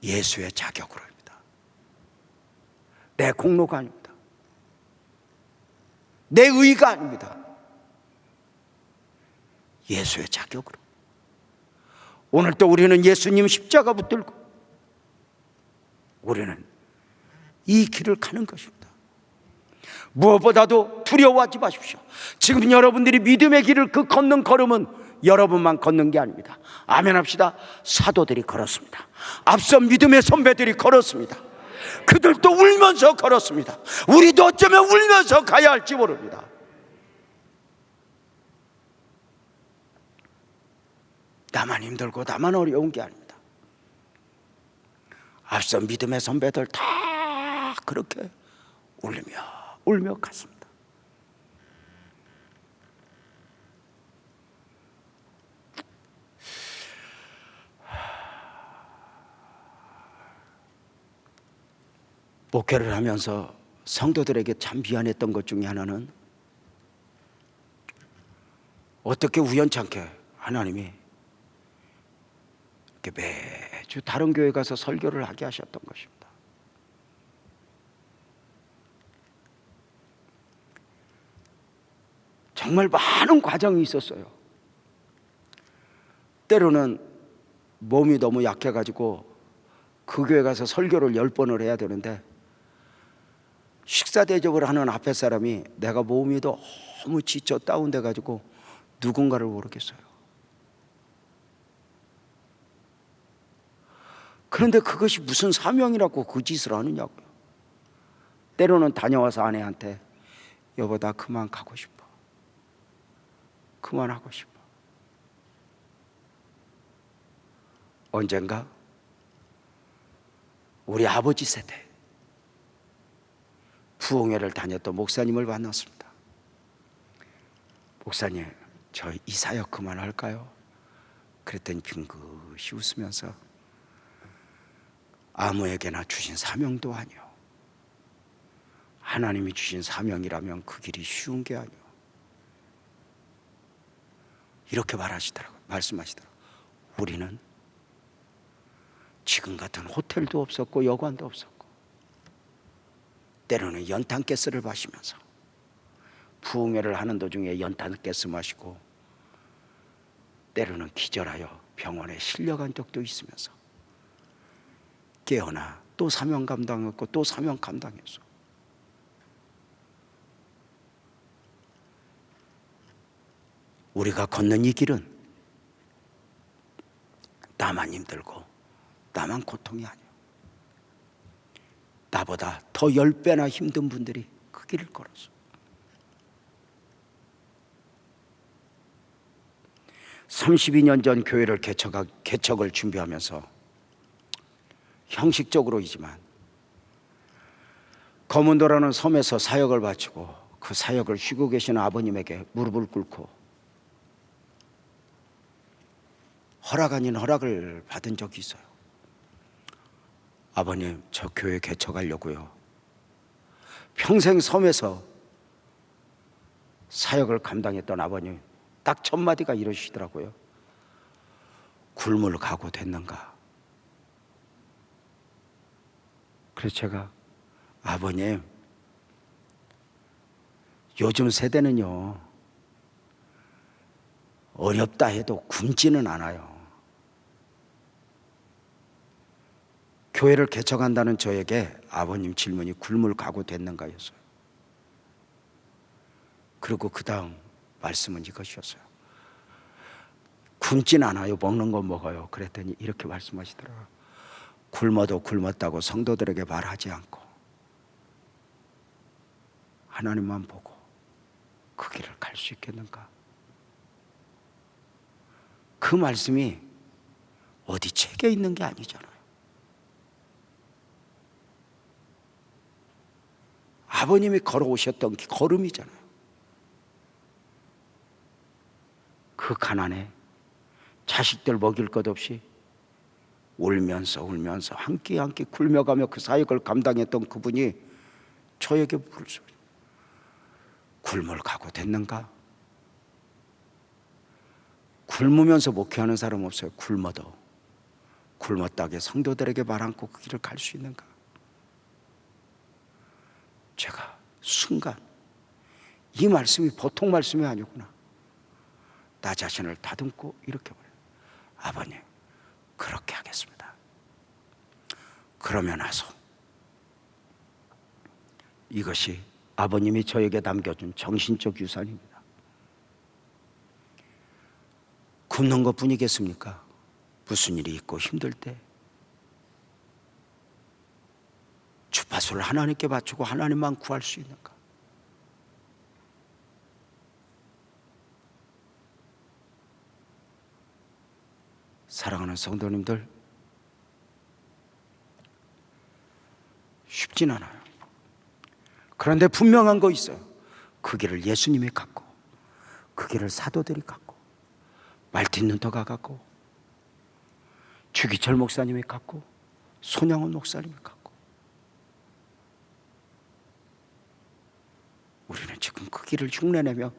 예수의 자격으로입니다. 내 공로가 아닙니다. 내 의가 아닙니다. 예수의 자격으로. 오늘 또 우리는 예수님 십자가 붙들고 우리는 이 길을 가는 것입니다. 무엇보다도 두려워하지 마십시오. 지금 여러분들이 믿음의 길을 그 걷는 걸음은 여러분만 걷는 게 아닙니다. 아멘 합시다. 사도들이 걸었습니다. 앞선 믿음의 선배들이 걸었습니다. 그들도 울면서 걸었습니다. 우리도 어쩌면 울면서 가야 할지 모릅니다. 나만 힘들고 나만 어려운 게 아닙니다. 앞선 믿음의 선배들 다 그렇게 울며 갔습니다. 목회를 하면서 성도들에게 참 미안했던 것 중에 하나는 어떻게 우연찮게 하나님이 이렇게 매주 다른 교회 가서 설교를 하게 하셨던 것입니다. 정말 많은 과정이 있었어요. 때로는 몸이 너무 약해가지고 그 교회 가서 설교를 10번을 해야 되는데 식사 대접을 하는 앞에 사람이 내가 몸이 너무 지쳐 다운돼가지고 누군가를 모르겠어요. 그런데 그것이 무슨 사명이라고 그 짓을 하느냐고요. 때로는 다녀와서 아내한테 여보 나 그만 가고 싶어. 그만하고 싶어. 언젠가 우리 아버지 세대 부흥회를 다녔던 목사님을 만났습니다. 목사님 저 이 사역 그만할까요? 그랬더니 빙긋이 웃으면서 아무에게나 주신 사명도 아니요. 하나님이 주신 사명이라면 그 길이 쉬운 게 아니요. 이렇게 말씀하시더라고요. 우리는 지금 같은 호텔도 없었고 여관도 없었고, 때로는 연탄가스를 마시면서 부흥회를 하는 도중에 연탄가스 마시고, 때로는 기절하여 병원에 실려간 적도 있으면서 깨어나 또 사명 감당했고 또 사명 감당했어. 우리가 걷는 이 길은 나만 힘들고 나만 고통이 아니야. 나보다 더 10배나 힘든 분들이 그 길을 걸었어. 32년 전 교회를 개척을 준비하면서 형식적으로이지만 거문도라는 섬에서 사역을 바치고 그 사역을 쉬고 계신 아버님에게 무릎을 꿇고 허락 아닌 허락을 받은 적이 있어요. 아버님, 저 교회 개척하려고요. 평생 섬에서 사역을 감당했던 아버님 딱 첫 마디가 이러시더라고요. 굴물 가고 됐는가? 그래서 제가, 아버님, 요즘 세대는요, 어렵다 해도 굶지는 않아요. 교회를 개척한다는 저에게 아버님 질문이 굴물 가고 됐는가였어요. 그리고 그 다음 말씀은 이것이었어요. 굶진 않아요. 먹는 건 먹어요. 그랬더니 이렇게 말씀하시더라고요. 굶어도 굶었다고 성도들에게 말하지 않고 하나님만 보고 그 길을 갈 수 있겠는가? 그 말씀이 어디 책에 있는 게 아니잖아요. 아버님이 걸어오셨던 걸음이잖아요. 그 가난에 자식들 먹일 것 없이 울면서 한 끼 한 끼 굶어가며 그 사역을 감당했던 그분이 저에게 물으세요. 굶을 각오 됐는가? 굶으면서 목회하는 사람 없어요. 굶었다게 성도들에게 말 않고 그 길을 갈 수 있는가? 제가 순간 이 말씀이 보통 말씀이 아니구나. 나 자신을 다듬고 이렇게 말해요. 아버님, 그렇게 하겠습니다. 그러면 나서 이것이 아버님이 저에게 남겨준 정신적 유산입니다. 굶는 것뿐이겠습니까? 무슨 일이 있고 힘들 때 주파수를 하나님께 맞추고 하나님만 구할 수 있는가? 사랑하는 성도님들, 쉽진 않아요. 그런데 분명한 거 있어요. 그 길을 예수님이 갔고, 그 길을 사도들이 갔고, 말틴 루터가 갔고, 주기철 목사님이 갔고, 손양원 목사님이 갔고, 우리는 지금 그 길을 흉내내며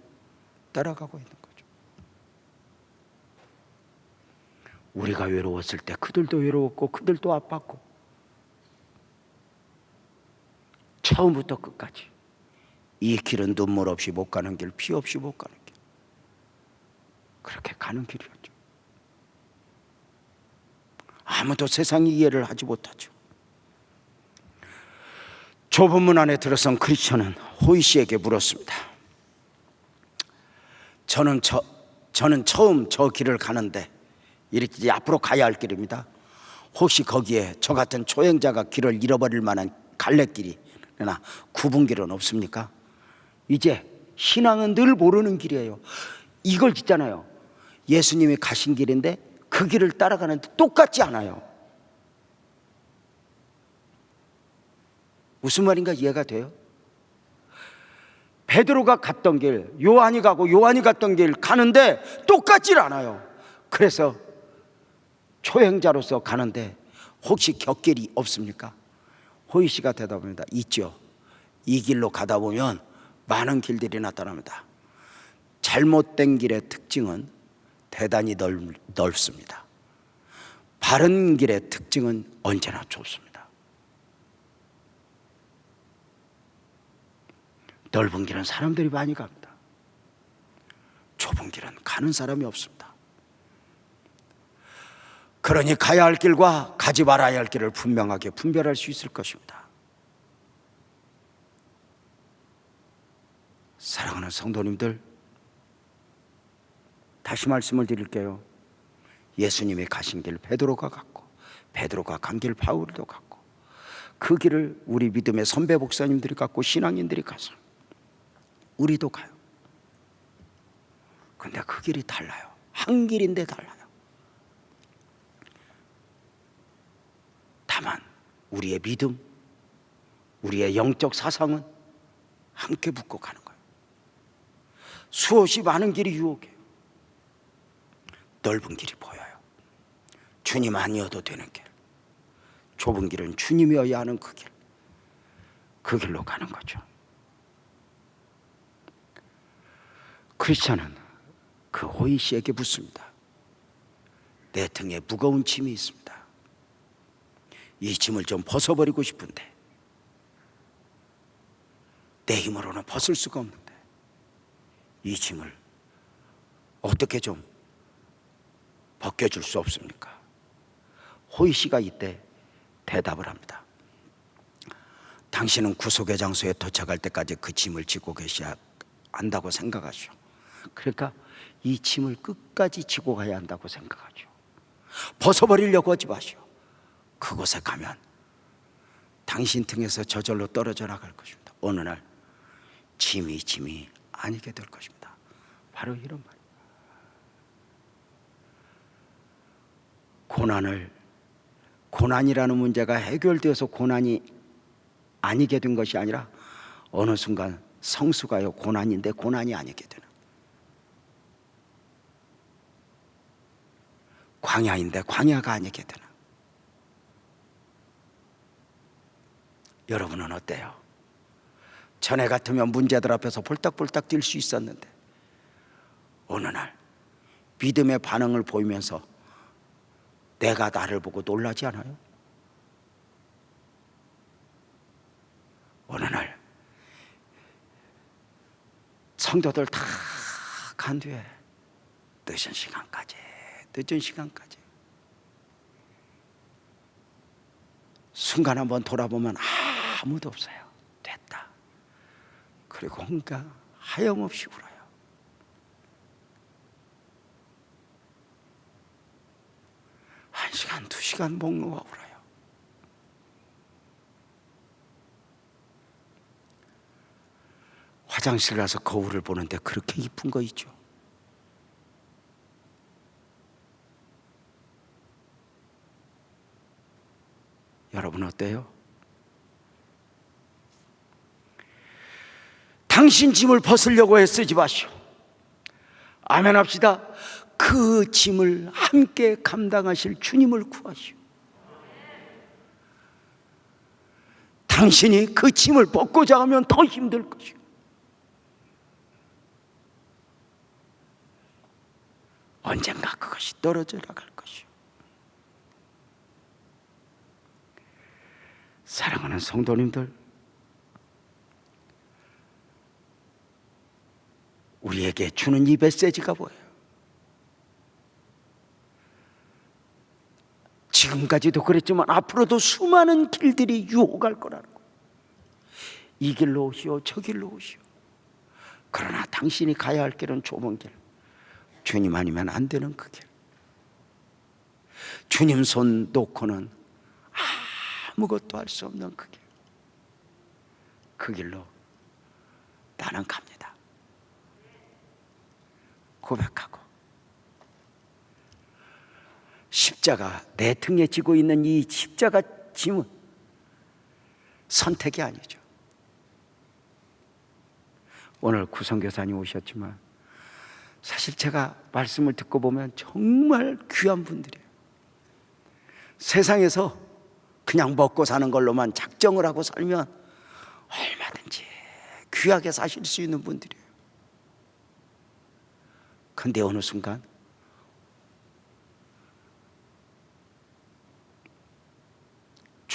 따라가고 있는 거죠. 우리가 외로웠을 때 그들도 외로웠고 그들도 아팠고, 처음부터 끝까지 이 길은 눈물 없이 못 가는 길, 피 없이 못 가는 길, 그렇게 가는 길이었죠. 아무도 세상이 이해를 하지 못하죠. 좁은 문 안에 들어선 크리스천은 호이 씨에게 물었습니다. 저는 처음 저 길을 가는데, 이렇게 이제 앞으로 가야 할 길입니다. 혹시 거기에 저 같은 초행자가 길을 잃어버릴 만한 갈래길이나 구분길은 없습니까? 이제 신앙은 늘 모르는 길이에요. 이걸 있잖아요. 예수님이 가신 길인데 그 길을 따라가는데 똑같지 않아요. 무슨 말인가 이해가 돼요? 베드로가 갔던 길, 요한이 가고 요한이 갔던 길 가는데 똑같질 않아요. 그래서 초행자로서 가는데 혹시 곁길이 없습니까? 호이 씨가 대답합니다. 있죠. 이 길로 가다 보면 많은 길들이 나타납니다. 잘못된 길의 특징은 대단히 넓습니다. 바른 길의 특징은 언제나 좁습니다. 넓은 길은 사람들이 많이 갑니다. 좁은 길은 가는 사람이 없습니다. 그러니 가야 할 길과 가지 말아야 할 길을 분명하게 분별할 수 있을 것입니다. 사랑하는 성도님들, 다시 말씀을 드릴게요. 예수님이 가신 길 베드로가 갔고, 베드로가 간 길 바울도 갔고, 그 길을 우리 믿음의 선배 목사님들이 갔고, 신앙인들이 가서 우리도 가요. 근데 그 길이 달라요. 한 길인데 달라요. 다만 우리의 믿음, 우리의 영적 사상은 함께 붙고 가는 거예요. 수없이 많은 길이 유혹해요. 넓은 길이 보여요. 주님 아니어도 되는 길. 좁은 길은 주님이어야 하는 그 길. 그 길로 가는 거죠. 크리스찬은 그 호이 씨에게 묻습니다. 내 등에 무거운 짐이 있습니다. 이 짐을 좀 벗어버리고 싶은데 내 힘으로는 벗을 수가 없는데 이 짐을 어떻게 좀 벗겨줄 수 없습니까? 호이 씨가 이때 대답을 합니다. 당신은 구속의 장소에 도착할 때까지 그 짐을 지고 계셔야 한다고 생각하시오. 그러니까 이 짐을 끝까지 지고 가야 한다고 생각하죠. 벗어버리려고 하지 마시오. 그곳에 가면 당신 등에서 저절로 떨어져 나갈 것입니다. 어느 날 짐이 아니게 될 것입니다. 바로 이런 말이에요. 고난이라는 문제가 해결되어서 고난이 아니게 된 것이 아니라 어느 순간 성수가요 고난인데 고난이 아니게 되는, 광야인데 광야가 아니게 되는. 여러분은 어때요? 전에 같으면 문제들 앞에서 볼딱볼딱 뛸 수 있었는데 어느 날 믿음의 반응을 보이면서 내가 나를 보고 놀라지 않아요? 어느 날 성도들 다 간 뒤에 늦은 시간까지 순간 한번 돌아보면 아무도 없어요. 됐다. 그리고 혼자 하염없이 울어요. 한 시간, 2시간 목 놓아 울어요. 화장실 가서 거울을 보는데 그렇게 이쁜 거 있죠. 여러분 어때요? 당신 짐을 벗으려고 애쓰지 마시오. 아멘 합시다. 그 짐을 함께 감당하실 주님을 구하시오. 당신이 그 짐을 벗고자 하면 더 힘들 것이오. 언젠가 그것이 떨어져 나갈 것이오. 사랑하는 성도님들, 우리에게 주는 이 메시지가 뭐예요? 지금까지도 그랬지만 앞으로도 수많은 길들이 유혹할 거라는 거예요. 이 길로 오시오, 저 길로 오시오. 그러나 당신이 가야 할 길은 좁은 길, 주님 아니면 안 되는 그 길, 주님 손 놓고는 아무것도 할 수 없는 그 길, 그 길로 나는 갑니다. 고백하고 십자가, 내 등에 지고 있는 이 십자가 짐은 선택이 아니죠. 오늘 구성교사님 오셨지만 사실 제가 말씀을 듣고 보면 정말 귀한 분들이에요. 세상에서 그냥 먹고 사는 걸로만 작정을 하고 살면 얼마든지 귀하게 사실 수 있는 분들이에요. 근데 어느 순간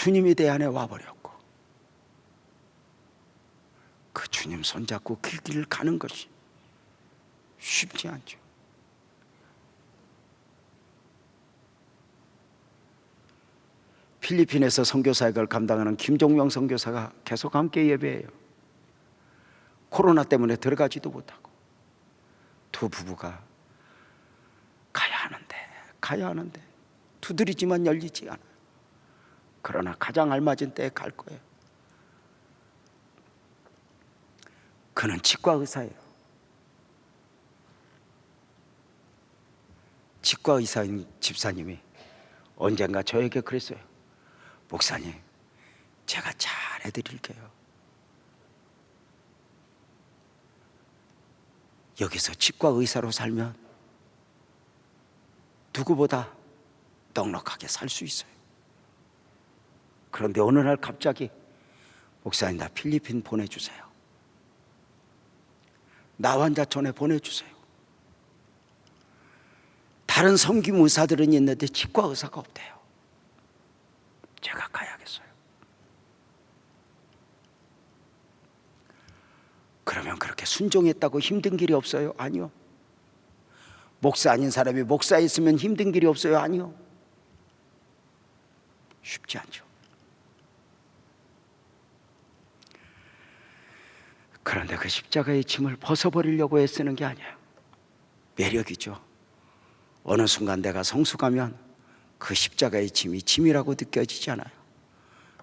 주님이 내 안에 와버렸고, 그 주님 손잡고 그 길을 가는 것이 쉽지 않죠. 필리핀에서 선교 사역을 감당하는 김종명 선교사가 계속 함께 예배해요. 코로나 때문에 들어가지도 못하고 두 부부가 가야 하는데 두드리지만 열리지 않아요. 그러나 가장 알맞은 때에 갈 거예요. 그는 치과 의사예요. 치과 의사인 집사님이 언젠가 저에게 그랬어요. 목사님, 제가 잘 해드릴게요. 여기서 치과 의사로 살면 누구보다 넉넉하게 살 수 있어요. 그런데 어느 날 갑자기 목사님, 나 필리핀 보내주세요. 나 환자촌에 보내주세요. 다른 섬김 의사들은 있는데 치과 의사가 없대요. 제가 가야겠어요. 그러면 그렇게 순종했다고 힘든 길이 없어요? 아니요. 목사 아닌 사람이 목사에 있으면 힘든 길이 없어요? 아니요. 쉽지 않죠. 그런데 그 십자가의 짐을 벗어버리려고 애쓰는 게 아니에요. 매력이죠. 어느 순간 내가 성숙하면 그 십자가의 짐이 짐이라고 느껴지지 않아요.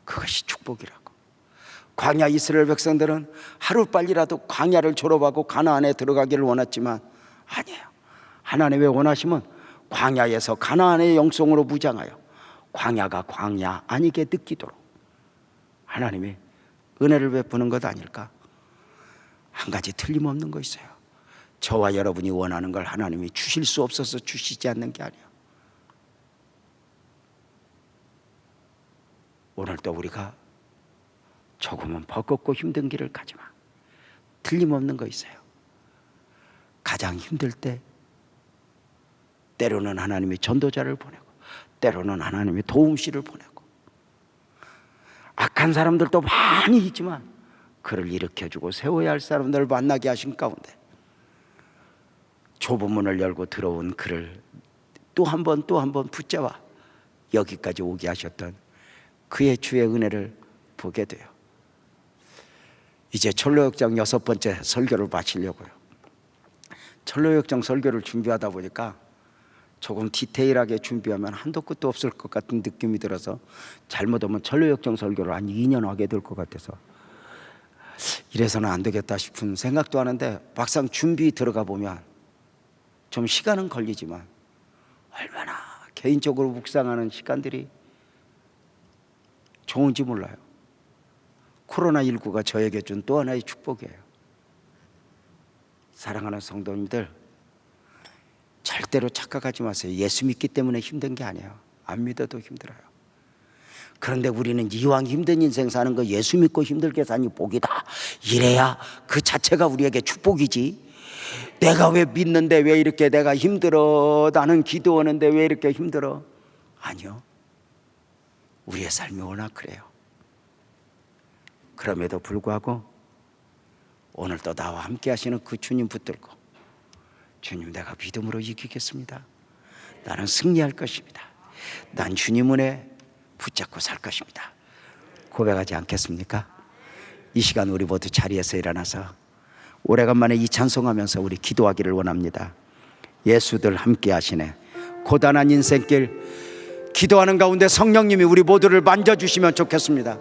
그것이 축복이라고. 광야 이스라엘 백성들은 하루빨리라도 광야를 졸업하고 가나안에 들어가기를 원했지만 아니에요. 하나님의 원하심은 광야에서 가나안의 영성으로 무장하여 광야가 광야 아니게 느끼도록 하나님이 은혜를 베푸는 것 아닐까? 한 가지 틀림없는 거 있어요. 저와 여러분이 원하는 걸 하나님이 주실 수 없어서 주시지 않는 게 아니에요. 오늘도 우리가 조금은 버겁고 힘든 길을 가지만 틀림없는 거 있어요. 가장 힘들 때 때로는 하나님이 전도자를 보내고 때로는 하나님이 도움씨를 보내고 악한 사람들도 많이 있지만 그를 일으켜주고 세워야 할 사람들을 만나게 하신 가운데 좁은 문을 열고 들어온 그를 또 한 번 붙잡아 여기까지 오게 하셨던 그의 주의 은혜를 보게 돼요. 이제 철로역정 6번째 설교를 마치려고요. 철로역정 설교를 준비하다 보니까 조금 디테일하게 준비하면 한도 끝도 없을 것 같은 느낌이 들어서 잘못하면 철로역정 설교를 한 2년 하게 될 것 같아서 이래서는 안 되겠다 싶은 생각도 하는데 막상 준비 들어가 보면 좀 시간은 걸리지만 얼마나 개인적으로 묵상하는 시간들이 좋은지 몰라요. 코로나19가 저에게 준 또 하나의 축복이에요. 사랑하는 성도님들, 절대로 착각하지 마세요. 예수 믿기 때문에 힘든 게 아니에요. 안 믿어도 힘들어요. 그런데 우리는 이왕 힘든 인생 사는 거 예수 믿고 힘들게 사니 복이다, 이래야 그 자체가 우리에게 축복이지. 내가 왜 믿는데 왜 이렇게 내가 힘들어, 나는 기도하는데 왜 이렇게 힘들어. 아니요, 우리의 삶이 워낙 그래요. 그럼에도 불구하고 오늘도 나와 함께 하시는 그 주님 붙들고, 주님, 내가 믿음으로 이기겠습니다. 나는 승리할 것입니다. 난 주님 은혜 붙잡고 살 것입니다. 고백하지 않겠습니까? 이 시간 우리 모두 자리에서 일어나서 오래간만에 이 찬송하면서 우리 기도하기를 원합니다. 예수들 함께 하시네. 고단한 인생길 기도하는 가운데 성령님이 우리 모두를 만져주시면 좋겠습니다.